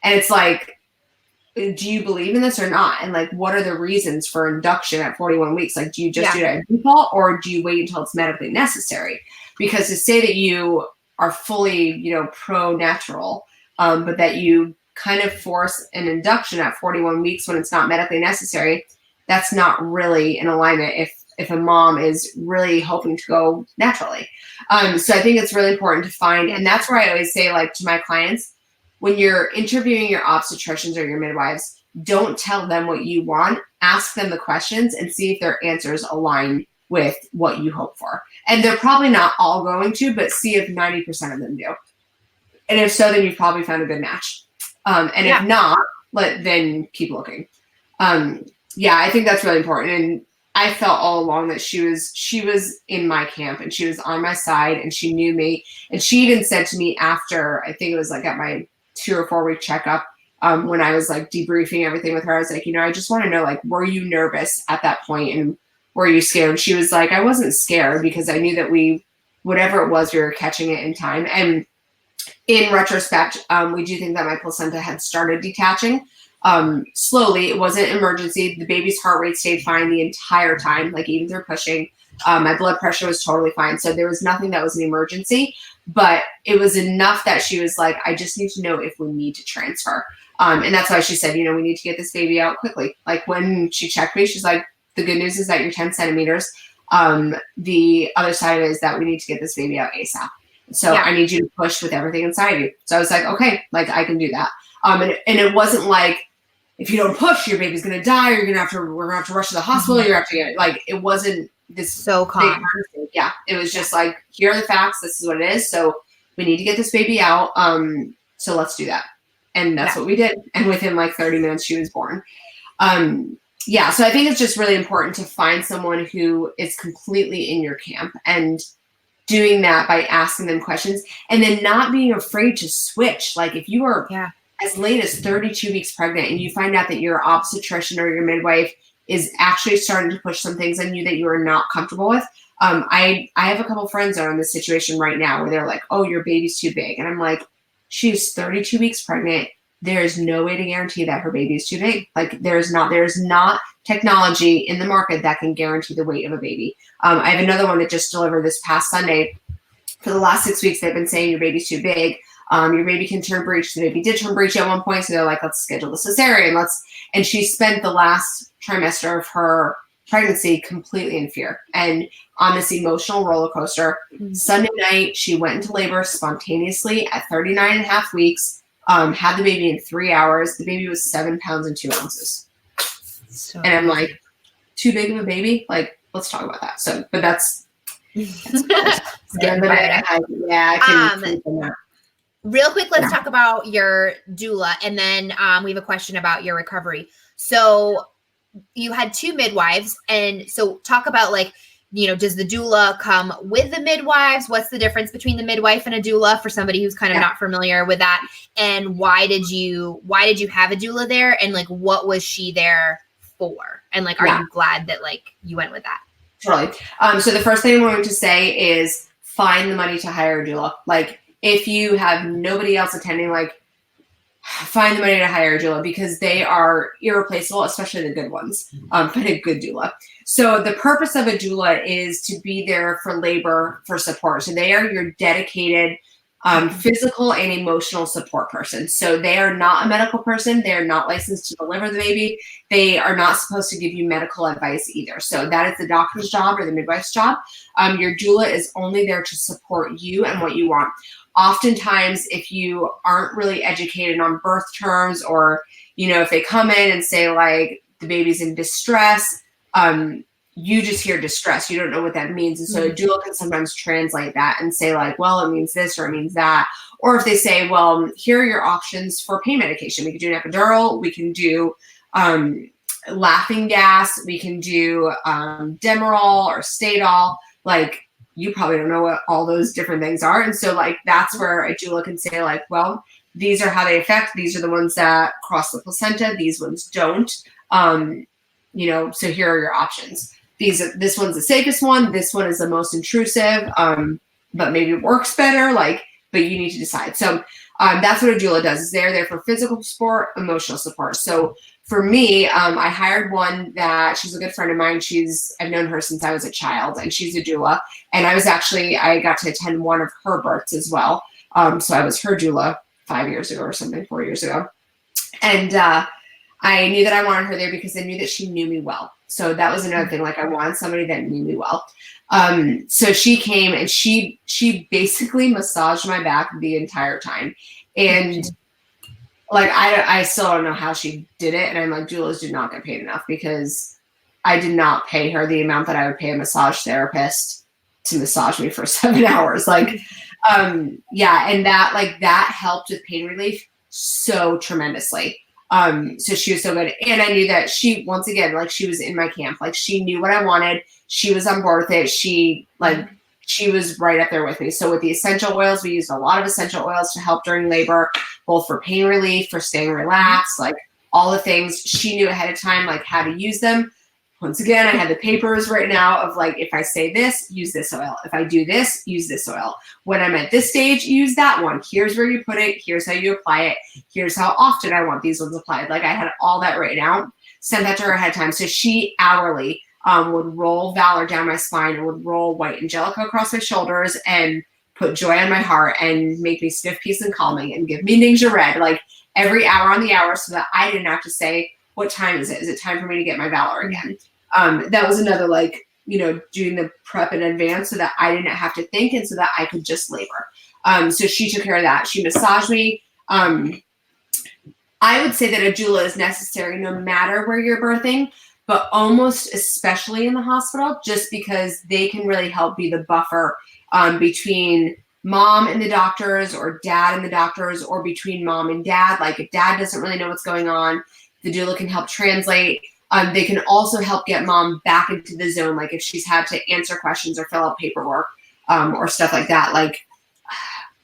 And it's like, do you believe in this or not? And like, what are the reasons for induction at 41 weeks? Like, do you just do it at default, or do you wait until it's medically necessary? Because to say that you are fully, pro-natural, but that you kind of force an induction at 41 weeks when it's not medically necessary, that's not really in alignment if a mom is really hoping to go naturally. So I think it's really important to find, and that's where I always say, like, to my clients, when you're interviewing your obstetricians or your midwives, don't tell them what you want. Ask them the questions and see if their answers align with what you hope for. And they're probably not all going to, but see if 90% of them do. And if so, then you've probably found a good match. If not, then keep looking. I think that's really important. And I felt all along that she was in my camp and she was on my side and she knew me. And she even said to me after, I think it was like at my 2 or 4 week checkup, when I was like debriefing everything with her, I was like, I just want to know, like, were you nervous at that point and were you scared? And she was like, I wasn't scared because I knew that whatever it was, we were catching it in time. And in retrospect, we do think that my placenta had started detaching slowly. It wasn't emergency. The baby's heart rate stayed fine the entire time, like even through pushing. My blood pressure was totally fine. So there was nothing that was an emergency, but it was enough that she was like, I just need to know if we need to transfer. And that's why she said, we need to get this baby out quickly. Like when she checked me, she's like, the good news is that you're 10 centimeters. The other side of it is that we need to get this baby out ASAP. So I need you to push with everything inside of you. So I was like, okay, like I can do that. And it wasn't like, if you don't push, your baby's going to die, or we're going to have to rush to the hospital. You're going to have to get, like, it wasn't this so calm. Yeah. It was just like, here are the facts. This is what it is. So we need to get this baby out. So let's do that. And that's what we did. And within like 30 minutes, she was born. So I think it's just really important to find someone who is completely in your camp and doing that by asking them questions and then not being afraid to switch. Like if you are as late as 32 weeks pregnant and you find out that your obstetrician or your midwife is actually starting to push some things on you that you are not comfortable with. I have a couple friends that are in this situation right now where they're like, oh, your baby's too big. And I'm like, she's 32 weeks pregnant. there is no way to guarantee that her baby is too big. Like there's not technology in the market that can guarantee the weight of a baby. I have another one that just delivered this past Sunday. For the last 6 weeks, they've been saying your baby's too big. Your baby can turn breech. The baby did turn breech at one point. So they're like, let's schedule the cesarean. And she spent the last trimester of her pregnancy completely in fear and on this emotional roller coaster. Mm-hmm. Sunday night, she went into labor spontaneously at 39 and a half weeks, had the baby in 3 hours. The baby was 7 pounds and 2 ounces. And I'm like, too big of a baby? Like, let's talk about that. So, but that's real quick, let's talk about your doula, and then we have a question about your recovery. So you had 2 midwives, and so talk about like, does the doula come with the midwives? What's the difference between the midwife and a doula for somebody who's kind of not familiar with that? And why did you have a doula there? And like, what was she there for? And like, are you glad that like you went with that? Totally. So the first thing I'm going to say is find the money to hire a doula. Like if you have nobody else attending, like find the money to hire a doula because they are irreplaceable, especially the good ones. Find a good doula. So the purpose of a doula is to be there for labor, for support. So they are your dedicated physical and emotional support person. So they are not a medical person. They are not licensed to deliver the baby. They are not supposed to give you medical advice either. So that is the doctor's job or the midwife's job. Your doula is only there to support you and what you want. Oftentimes, if you aren't really educated on birth terms, or, if they come in and say like the baby's in distress, you just hear distress. You don't know what that means. And so a doula can sometimes translate that and say like, well, it means this or it means that. Or if they say, well, here are your options for pain medication. We can do an epidural. We can do laughing gas. We can do Demerol or Stadol. Like you probably don't know what all those different things are. And so like, that's where a doula can say like, well, these are how they affect. These are the ones that cross the placenta. These ones don't. So here are your options. This one's the safest one. This one is the most intrusive, but maybe it works better. But you need to decide. So that's what a doula does. Is they're there for physical support, emotional support. So for me, I hired one that she's a good friend of mine. I've known her since I was a child, and she's a doula. And I got to attend one of her births as well. So I was her doula 5 years ago or something, 4 years ago. And I knew that I wanted her there because I knew that she knew me well. So that was another thing. Like I wanted somebody that knew me well. So she came and she basically massaged my back the entire time. And like, I still don't know how she did it. And I'm like, doulas do not get paid enough because I did not pay her the amount that I would pay a massage therapist to massage me for 7 hours. Like, and that helped with pain relief so tremendously. So she was so good. And I knew that she was in my camp. Like she knew what I wanted. She was on board with it. She was right up there with me. So with the essential oils, we used a lot of essential oils to help during labor, both for pain relief, for staying relaxed, like all the things. She knew ahead of time, like how to use them. Once again, I had the papers right now of like, if I say this, use this oil. If I do this, use this oil. When I'm at this stage, use that one. Here's where you put it. Here's how you apply it. Here's how often I want these ones applied. Like I had all that written out, sent that to her ahead of time. So she hourly would roll Valor down my spine and would roll white Angelica across my shoulders and put joy on my heart and make me sniff peace and calming and give me Ningxia Red like every hour on the hour so that I didn't have to say, what time is it? Is it time for me to get my Valor again? That was another doing the prep in advance so that I didn't have to think and so that I could just labor. So she took care of that. She massaged me. I would say that a doula is necessary no matter where you're birthing, but almost especially in the hospital, just because they can really help be the buffer between mom and the doctors or dad and the doctors or between mom and dad. Like if dad doesn't really know what's going on, the doula can help translate. They can also help get mom back into the zone. Like if she's had to answer questions or fill out paperwork or stuff like that, like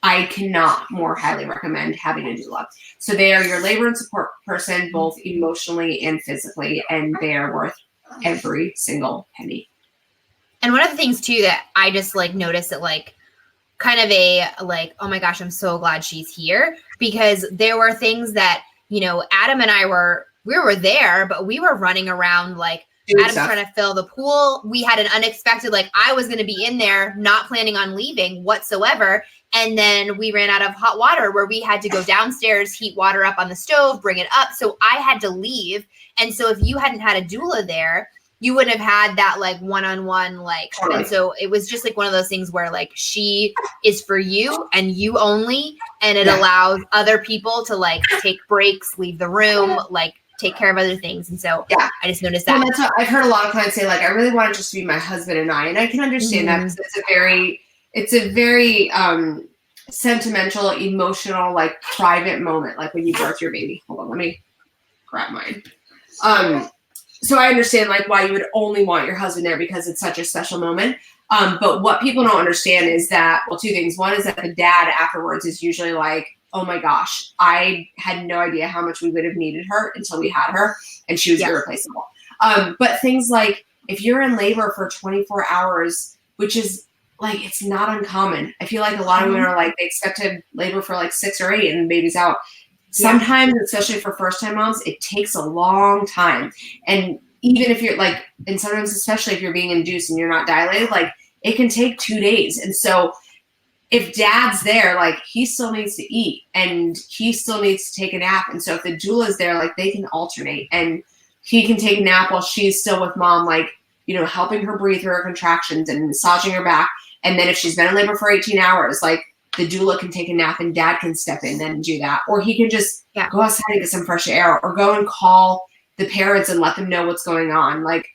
I cannot more highly recommend having a doula. So they are your labor and support person, both emotionally and physically, and they are worth every single penny. And one of the things too that I just like noticed that like kind of a like, oh my gosh, I'm so glad she's here, because there were things that, you know, Adam and I we were there, but we were running around like Adam's trying to fill the pool. We had an unexpected, like I was going to be in there, not planning on leaving whatsoever. And then we ran out of hot water where we had to go downstairs, heat water up on the stove, bring it up. So I had to leave. And so if you hadn't had a doula there, you wouldn't have had that like one-on-one, like, totally. And so it was just like one of those things where like she is for you and you only, and it allows other people to like take breaks, leave the room, like take care of other things. And so I just noticed that. Well, that's what I've heard a lot of clients say, like, I really want it just to be my husband and I can understand that because it's a very sentimental, emotional, like private moment, like when you birth your baby. Hold on, let me grab mine. So I understand like why you would only want your husband there because it's such a special moment. But what people don't understand is that, well, two things. One is that the dad afterwards is usually like, oh my gosh, I had no idea how much we would have needed her until we had her, and she was irreplaceable. But things like if you're in labor for 24 hours, which is like, it's not uncommon. I feel like a lot of women are like, they expect to labor for like 6 or 8 and the baby's out. Sometimes, especially for first-time moms, it takes a long time. And even if you're like, and sometimes, especially if you're being induced and you're not dilated, like it can take 2 days. And so if dad's there, like he still needs to eat and he still needs to take a nap. And so if the doula is there, like they can alternate and he can take a nap while she's still with mom, like, you know, helping her breathe through her contractions and massaging her back. And then if she's been in labor for 18 hours, like the doula can take a nap and dad can step in and do that. Or he can just go outside and get some fresh air or go and call the parents and let them know what's going on. Like,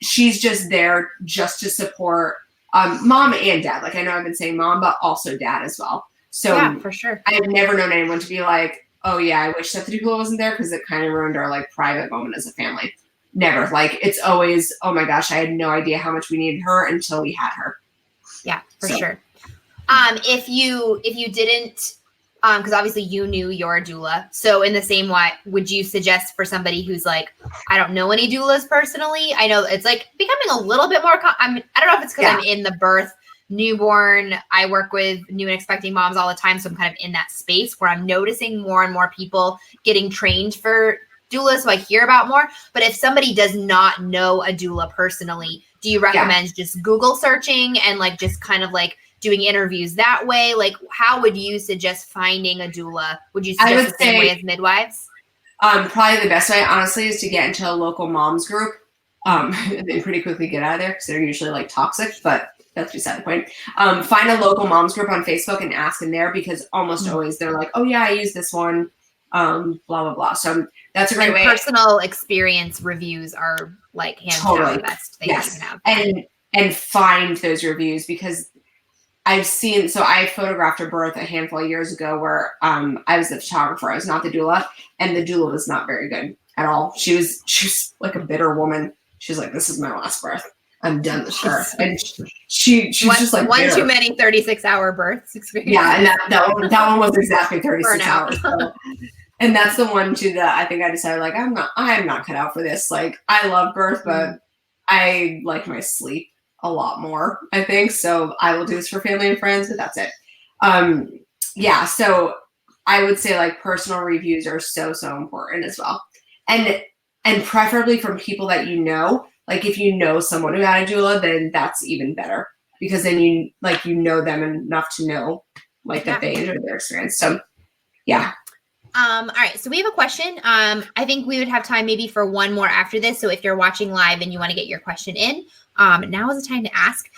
she's just there just to support mom and dad. Like I know I've been saying mom, but also dad as well. So for sure. I've never known anyone to be like, oh yeah, I wish that the doula wasn't there because it kind of ruined our like private moment as a family. Never. Like it's always, oh my gosh, I had no idea how much we needed her until we had her. Yeah, for sure. If you didn't, because obviously you knew your doula. So in the same way, would you suggest for somebody who's like, I don't know any doulas personally? I know it's like becoming a little bit more, I don't know if it's because I'm in the birth, newborn. I work with new and expecting moms all the time. So I'm kind of in that space where I'm noticing more and more people getting trained for doulas. So I hear about more. But if somebody does not know a doula personally, do you recommend just Google searching and like just kind of like doing interviews that way? Like how would you suggest finding a doula? Would you suggest the same way as midwives? Probably the best way, honestly, is to get into a local moms group. And then pretty quickly get out of there because they're usually like toxic, but that's beside the point. Find a local moms group on Facebook and ask in there because almost always they're like, oh yeah, I use this one, blah, blah, blah. So that's a great way. Personal experience reviews are like hands down the best thing you can have. And find those reviews because I've seen, so I photographed a birth a handful of years ago where I was the photographer. I was not the doula, and the doula was not very good at all. She was like a bitter woman. She's like, this is my last birth. I'm done with her. And she's just like one too many 36-hour births experience. Yeah, and that one was exactly 36 hours. So. And that's the one too that I think I decided like I'm not cut out for this. Like I love birth, but I like my sleep a lot more, I think. So I will do this for family and friends, but that's it. So I would say like personal reviews are so important as well. And preferably from people that you know. Like if you know someone who had a doula, then that's even better because then you know them enough to know like that they enjoyed their experience. So yeah. All right. So we have a question. I think we would have time maybe for one more after this. So if you're watching live and you want to get your question in, now is the time to ask.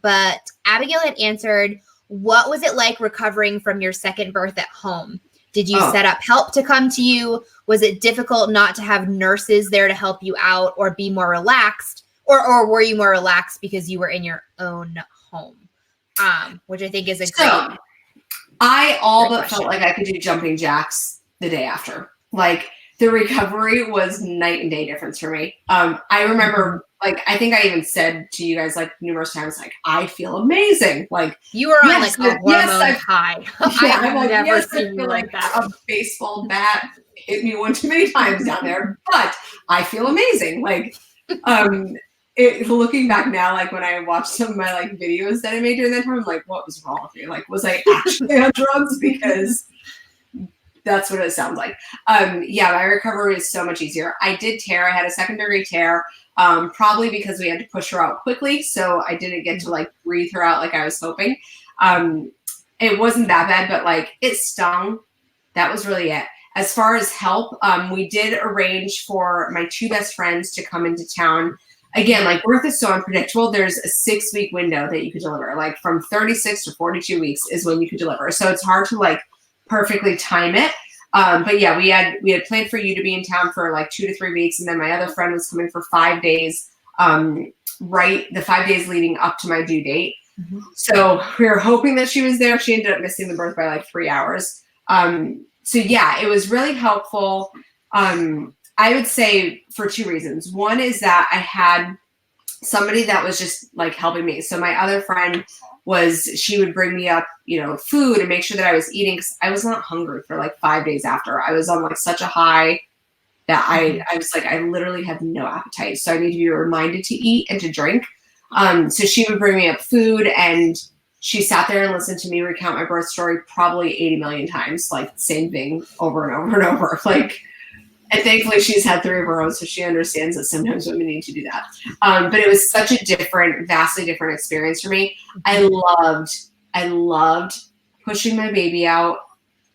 But Abigail had answered, what was it like recovering from your second birth at home? Did you set up help to come to you? Was it difficult not to have nurses there to help you out or be more relaxed? Or were you more relaxed because you were in your own home? Which I think is a great I all but felt like I could do jumping jacks the day after. Like the recovery was night and day difference for me. I remember like, I think I even said to you guys like numerous times, like, I feel amazing. Like you were on like a hormone high. I've never seen you like that. A baseball bat hit me one too many times down there, but I feel amazing. Like, looking back now, like when I watched some of my like videos that I made during that time, I'm like, what was wrong with me? Like, was I actually on drugs? Because that's what it sounds like. Yeah, my recovery is so much easier. I did tear. I had a second-degree tear, probably because we had to push her out quickly, so I didn't get to like breathe her out like I was hoping. It wasn't that bad, but like it stung. That was really it. As far as help, we did arrange for my 2 best friends to come into town. Again, like birth is so unpredictable. There's a 6-week window that you could deliver. Like from 36 to 42 weeks is when you could deliver. So it's hard to like perfectly time it. But yeah, we had planned for you to be in town for like 2 to 3 weeks. And then my other friend was coming for 5 days, right? The 5 days leading up to my due date. Mm-hmm. So we were hoping that she was there. She ended up missing the birth by like 3 hours. So yeah, it was really helpful. I would say for 2 reasons. One is that I had somebody that was just like helping me. So my other friend she would bring me up, food and make sure that I was eating, because I was not hungry for like 5 days after. I was on like such a high that I was like, I literally had no appetite. So I need to be reminded to eat and to drink. So she would bring me up food, and she sat there and listened to me recount my birth story probably 80 million times, like same thing over and over and over. Like, and thankfully she's had 3 of her own, so she understands that sometimes women need to do that. But it was such a vastly different experience for me. I loved pushing my baby out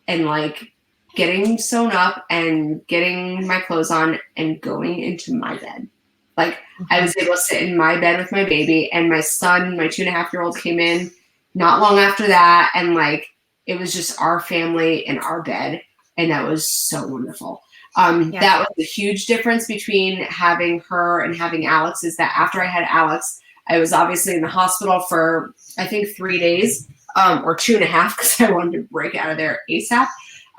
and like getting sewn up and getting my clothes on and going into my bed. Like I was able to sit in my bed with my baby, and my son, my 2.5-year-old, came in not long after that. And like, it was just our family in our bed. And that was so wonderful. That was a huge difference between having her and having Alex, is that after I had Alex, I was obviously in the hospital for, I think 3 days, or 2.5, because I wanted to break out of there ASAP.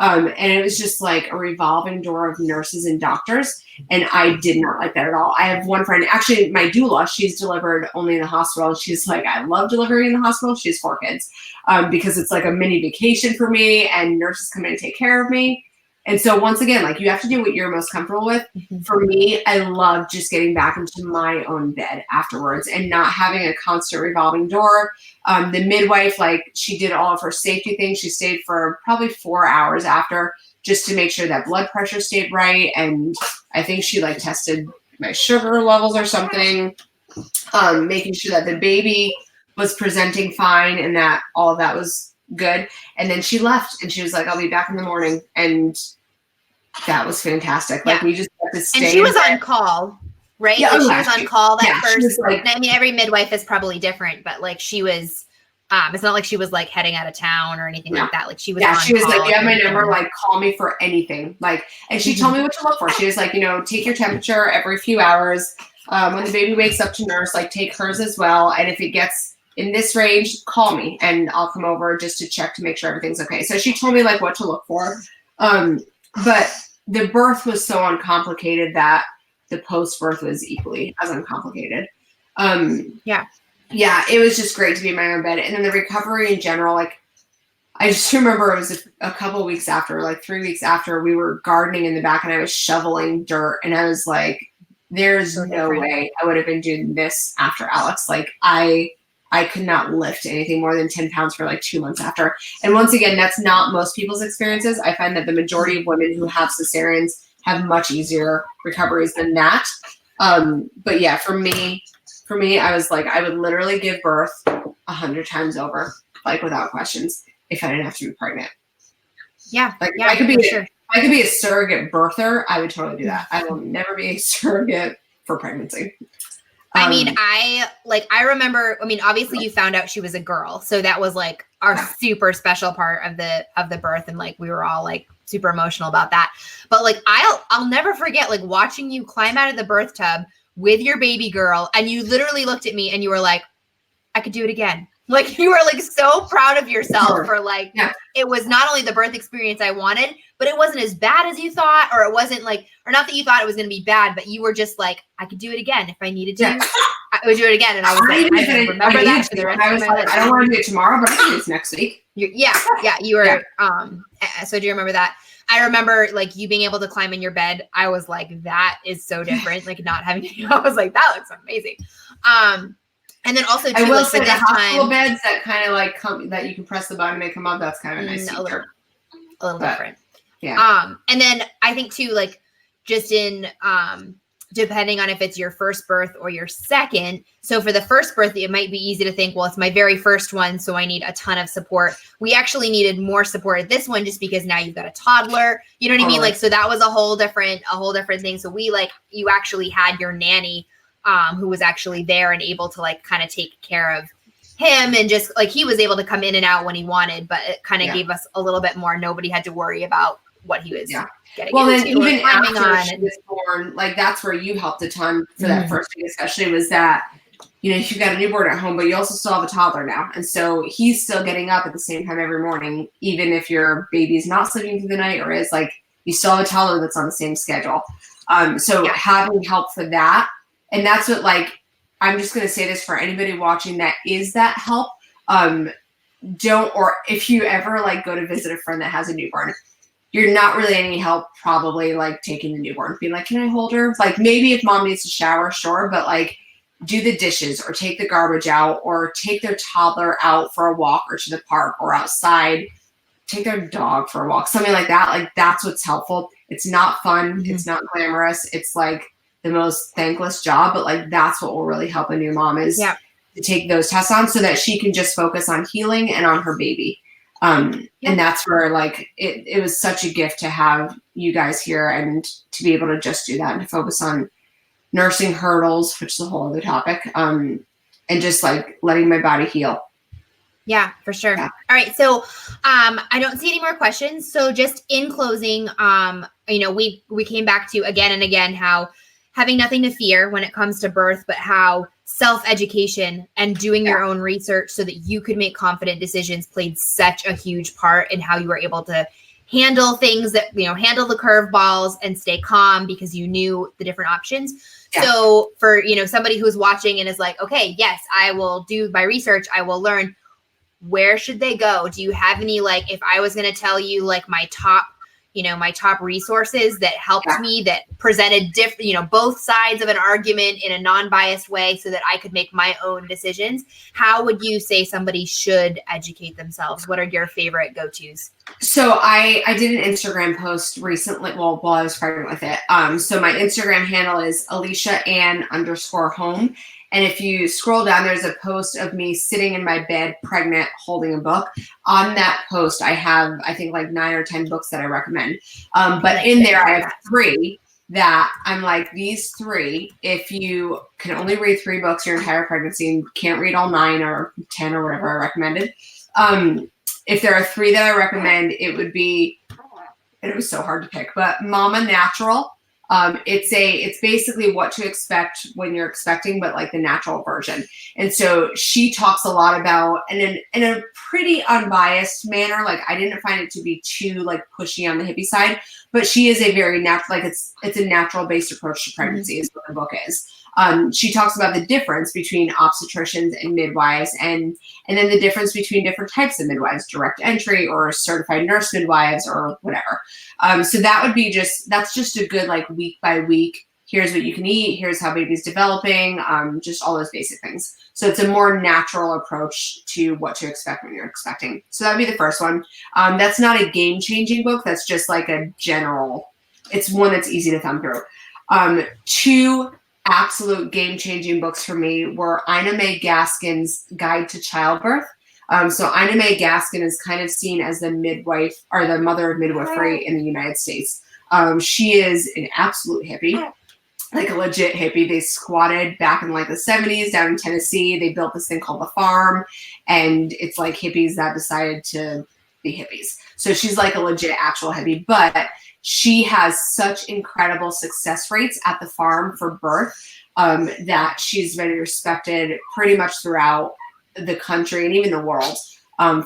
And it was just like a revolving door of nurses and doctors. And I did not like that at all. I have one friend, actually my doula, she's delivered only in the hospital. She's like, I love delivering in the hospital. She has 4 kids, because it's like a mini vacation for me, and nurses come in and take care of me. And so once again, like you have to do what you're most comfortable with. Mm-hmm. For me, I love just getting back into my own bed afterwards and not having a constant revolving door. The midwife, like she did all of her safety things. She stayed for probably 4 hours after, just to make sure that blood pressure stayed right. And I think she like tested my sugar levels or something, making sure that the baby was presenting fine and that all of that was good. And then she left, and she was like, I'll be back in the morning. And that was fantastic. Like we just got to stay. And she was on call, right? Yeah, like she was on call that first. Like, I mean, every midwife is probably different, but like she was, it's not like she was like heading out of town or anything like that. Like she was on she was call, like, you have my number, like call me for anything. Like, and she told me what to look for. She was like, take your temperature every few hours. When the baby wakes up to nurse, like take hers as well. And if it gets in this range, call me and I'll come over just to check to make sure everything's okay. So she told me like what to look for. But the birth was so uncomplicated that the post-birth was equally as uncomplicated. Yeah, it was just great to be in my own bed. And then the recovery in general, like I just remember it was a couple of weeks after, like 3 weeks after, we were gardening in the back and I was shoveling dirt, and I was like, there's no way I would have been doing this after Alex. Like I could not lift anything more than 10 pounds for like 2 months after. And once again, that's not most people's experiences. I find that the majority of women who have cesareans have much easier recoveries than that. But yeah, for me, I was like, I would literally give birth 100 times over, like without questions, if I didn't have to be pregnant. Yeah. Like yeah, I could be a surrogate birther, I would totally do that. I will never be a surrogate for pregnancy. I mean, I remember, obviously you found out she was a girl. So that was like our super special part of the birth. And like, we were all like super emotional about that. But like, I'll never forget like watching you climb out of the birth tub with your baby girl. And you literally looked at me and you were like, I could do it again. Like you were like so proud of yourself for like, it was not only the birth experience I wanted, but it wasn't as bad as you thought, or it wasn't like, or not that you thought it was going to be bad, but you were just like, I could do it again. If I needed to, I would do it again. And I was like, I remember that for the rest of my life. I don't want to do it tomorrow, but I can do it next week. You were, so do you remember that? I remember like you being able to climb in your bed. I was like, that is so different. Like not having to, I was like, that looks amazing. And then also too, I will like say for the this hospital time, beds that kind of like come, that you can press the button and they come up, that's kind of a nice feature. A little different. Yeah. And then I think too, like just in, depending on if it's your first birth or your second. So for the first birth, it might be easy to think, well, it's my very first one, so I need a ton of support. We actually needed more support at this one just because now you've got a toddler. You know what I mean? Like, so that was a whole different thing. So we like, you actually had your nanny who was actually there and able to like kind of take care of him, and just like he was able to come in and out when he wanted, but it kind of gave us a little bit more. Nobody had to worry about what he was getting well, into. Then even after she and was born, like that's where you helped a ton for that first week, especially was that, you know, you've got a newborn at home, but you also still have a toddler now. And so he's still getting up at the same time every morning, even if your baby's not sleeping through the night or is, like, you still have a toddler that's on the same schedule. So having help for that, and that's what, like, I'm just going to say this for anybody watching that is that help. Don't, or if you ever like go to visit a friend that has a newborn, you're not really any help probably like taking the newborn, being like, can I hold her? Like maybe if mom needs to shower, sure, but like do the dishes or take the garbage out or take their toddler out for a walk or to the park or outside, take their dog for a walk, something like that. Like that's what's helpful. It's not fun. It's not glamorous. It's like the most thankless job, but like that's what will really help a new mom is to take those tests on so that she can just focus on healing and on her baby. And that's where like it was such a gift to have you guys here and to be able to just do that and to focus on nursing hurdles, which is a whole other topic, and just like letting my body heal. Yeah, for sure. All right. So I don't see any more questions. So just in closing, you know, we came back to again and again how having nothing to fear when it comes to birth, but how self-education and doing your own research so that you could make confident decisions played such a huge part in how you were able to handle things that, you know, handle the curveballs and stay calm because you knew the different options. Yeah. So for, you know, somebody who's watching and is like, okay, yes, I will do my research. I will learn. Where should they go? Do you have any, like, if I was going to tell you like my top resources that helped me, that presented different, you know, both sides of an argument in a non-biased way so that I could make my own decisions, how would you say somebody should educate themselves? What are your favorite go-tos? So I did an Instagram post recently, well, while I was pregnant with it. So my Instagram handle is Alicia_Ann_home. And if you scroll down, there's a post of me sitting in my bed, pregnant, holding a book. On that post, I have, I think, like 9 or 10 books that I recommend. But in there, I have 3 that I'm like, these 3, if you can only read 3 books your entire pregnancy and can't read all 9 or 10 or whatever I recommended, if there are 3 that I recommend, it would be, and it was so hard to pick, but Mama Natural. It's basically what to expect when you're expecting, but like the natural version. And so she talks a lot about, and in a pretty unbiased manner, like I didn't find it to be too like pushy on the hippie side, but she is a very natural, like it's a natural based approach to pregnancy is what the book is. She talks about the difference between obstetricians and midwives and then the difference between different types of midwives, direct entry or certified nurse midwives or whatever. So that would be that's just a good like week by week. Here's what you can eat. Here's how baby's developing. Just all those basic things. So it's a more natural approach to what to expect when you're expecting. So that'd be the first one. That's not a game-changing book. That's just like a general, it's one that's easy to thumb through. 2 absolute game-changing books for me were Ina May Gaskin's Guide to Childbirth. So Ina May Gaskin is kind of seen as the midwife or the mother of midwifery in the United States. She is an absolute hippie, like a legit hippie. They squatted back in like the 70s down in Tennessee. They built this thing called the farm, and it's like hippies that decided to be hippies. So she's like a legit actual hippie, but she has such incredible success rates at the farm for birth that she's been respected pretty much throughout the country and even the world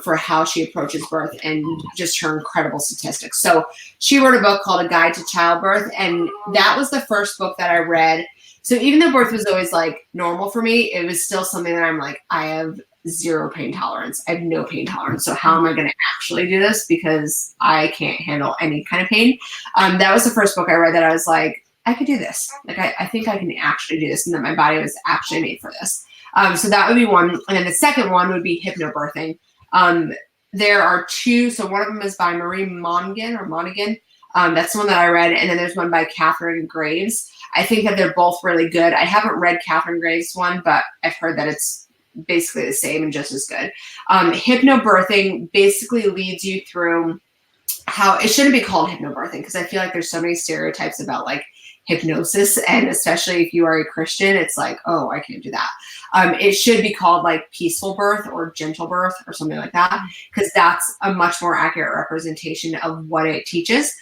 for how she approaches birth and just her incredible statistics. So she wrote a book called A Guide to Childbirth, and that was the first book that I read. So even though birth was always like normal for me, it was still something that I'm like, I have zero pain tolerance. I have no pain tolerance. So how am I going to actually do this? Because I can't handle any kind of pain. That was the first book I read that I was like, I could do this. Like, I think I can actually do this, and that my body was actually made for this. So that would be one. And then the second one would be hypnobirthing. There are two. So one of them is by Marie Monaghan. That's the one that I read. And then there's one by Catherine Graves. I think that they're both really good. I haven't read Catherine Graves' one, but I've heard that it's basically the same and just as good. Hypnobirthing basically leads you through how it shouldn't be called hypnobirthing, because I feel like there's so many stereotypes about like hypnosis, and especially if you are a Christian, it's like, oh, I can't do that. It should be called like peaceful birth or gentle birth or something like that, because that's a much more accurate representation of what it teaches.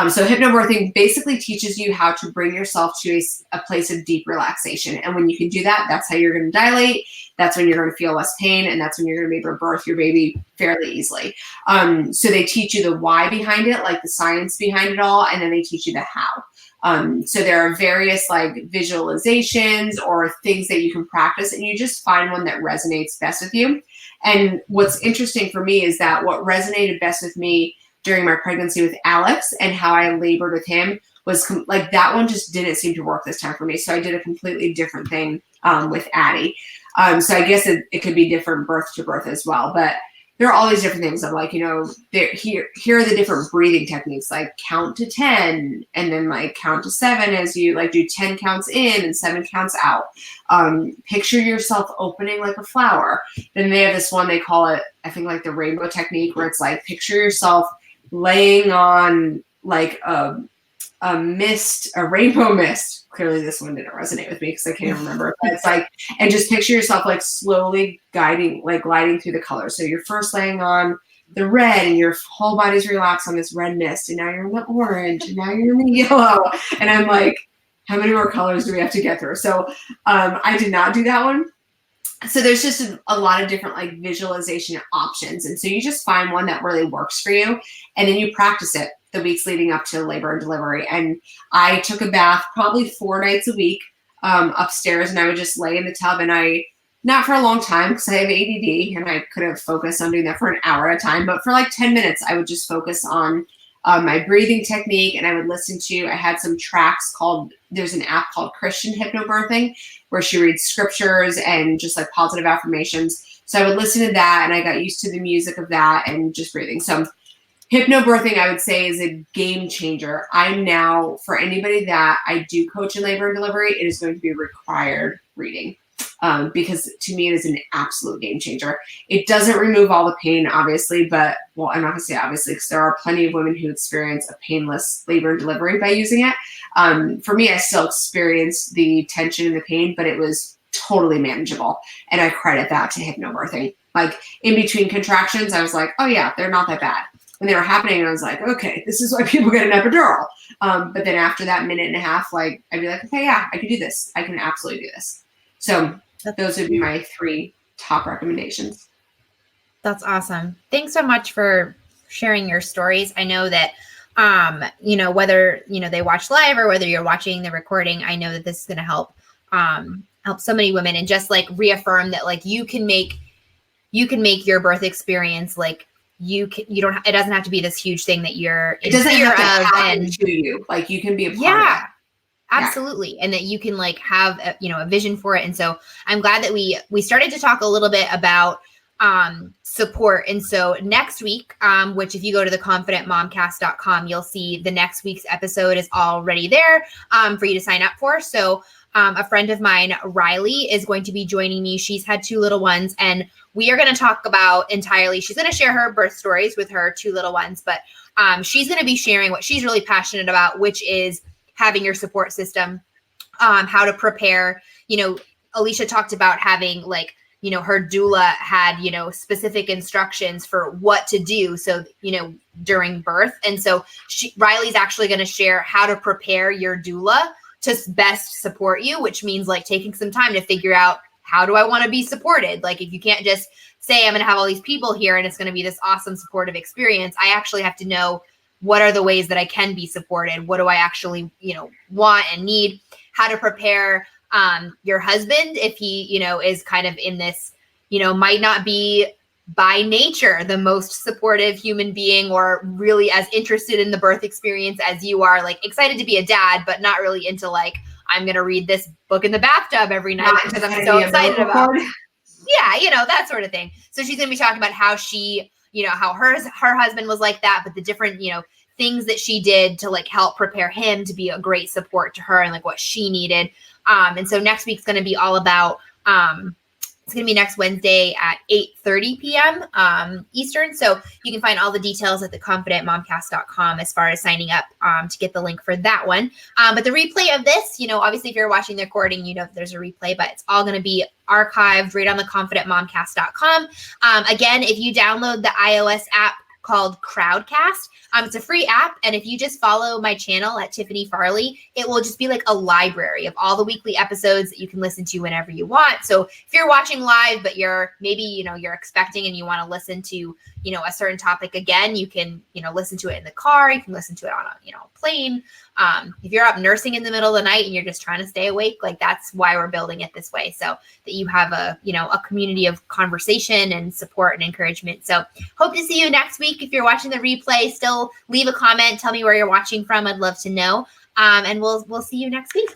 So hypnobirthing basically teaches you how to bring yourself to a place of deep relaxation. And when you can do that, that's how you're going to dilate. That's when you're going to feel less pain. And that's when you're going to be able to birth your baby fairly easily. So they teach you the why behind it, like the science behind it all. And then they teach you the how. So there are various like visualizations or things that you can practice, and you just find one that resonates best with you. And what's interesting for me is that what resonated best with me during my pregnancy with Alex and how I labored with him was like that one just didn't seem to work this time for me. So I did a completely different thing with Addie. So I guess it could be different birth to birth as well. But there are all these different things of like, you know, here are the different breathing techniques, like count to 10 and then like count to 7 as you like do 10 counts in and 7 counts out. Picture yourself opening like a flower. Then they have this one, they call it, I think like the rainbow technique, where it's like picture yourself laying on like a rainbow mist. Clearly this one didn't resonate with me because I can't remember. But it's like, and just picture yourself like slowly gliding through the colors. So you're first laying on the red and your whole body's relaxed on this red mist. And now you're in the orange and now you're in the yellow. And I'm like, how many more colors do we have to get through? So I did not do that one. So there's just a lot of different like visualization options. And so you just find one that really works for you, and then you practice it the weeks leading up to labor and delivery. And I took a bath probably 4 nights a week upstairs, and I would just lay in the tub, and not for a long time because I have ADD and I couldn't focus on doing that for an hour at a time, but for like 10 minutes, I would just focus on my breathing technique, and I would listen to, I had some tracks there's an app called Christian Hypnobirthing where she reads scriptures and just like positive affirmations. So I would listen to that, and I got used to the music of that and just breathing. So hypnobirthing, I would say, is a game changer. I'm now, for anybody that I do coach in labor and delivery, it is going to be required reading. Because to me, it is an absolute game changer. It doesn't remove all the pain, obviously, but, well, I'm not going to say obviously, because there are plenty of women who experience a painless labor and delivery by using it. For me, I still experienced the tension and the pain, but it was totally manageable. And I credit that to hypnobirthing. Like in between contractions, I was like, oh yeah, they're not that bad. When they were happening, I was like, okay, this is why people get an epidural. But then after that minute and a half, like I'd be like, okay, yeah, I can do this. I can absolutely do this. So those would be my 3 top recommendations. That's awesome. Thanks so much for sharing your stories. I know that, you know, whether, you know, they watch live or whether you're watching the recording, I know that this is going to help so many women, and just like reaffirm that like you can make your birth experience like it doesn't have to be this huge thing that you're in fear of, and to you, like you can be a part of it. Absolutely. And that you can like have a vision for it. And so I'm glad that we started to talk a little bit about support. And so next week, which if you go to the confidentmomcast.com, you'll see the next week's episode is already there for you to sign up for. So a friend of mine, Riley, is going to be joining me. She's had 2 little ones, and we are going to talk about she's going to share her birth stories with her 2 little ones, but she's going to be sharing what she's really passionate about, which is having your support system, how to prepare. You know, Alicia talked about having like, you know, her doula had, you know, specific instructions for what to do. So, you know, during birth. And so Riley's actually going to share how to prepare your doula to best support you, which means like taking some time to figure out, how do I want to be supported? Like if you can't just say, I'm going to have all these people here and it's going to be this awesome supportive experience, I actually have to know, what are the ways that I can be supported? What do I actually, you know, want and need? How to prepare your husband if he, you know, is kind of in this, might not be by nature the most supportive human being or really as interested in the birth experience as you are, like excited to be a dad, but not really into like, I'm going to read this book in the bathtub every night because I'm so excited about it. Yeah, that sort of thing. So she's going to be talking about how she, how her husband was like that, but the different, things that she did to like help prepare him to be a great support to her and like what she needed. And so next week's going to be all about, it's going to be next Wednesday at 8:30 p.m. Eastern. So you can find all the details at theconfidentmomcast.com as far as signing up to get the link for that one. But the replay of this, obviously if you're watching the recording, there's a replay, but it's all going to be archived right on theconfidentmomcast.com. Again, if you download the iOS app called Crowdcast, it's a free app. And if you just follow my channel at Tiffany Farley, it will just be like a library of all the weekly episodes that you can listen to whenever you want. So if you're watching live, but you're maybe, you're expecting and you want to listen to, a certain topic again, you can, listen to it in the car. You can listen to it on a plane. If you're up nursing in the middle of the night and you're just trying to stay awake, like that's why we're building it this way. So that you have a community of conversation and support and encouragement. So hope to see you next week. If you're watching the replay, still leave a comment. Tell me where you're watching from. I'd love to know. And we'll see you next week.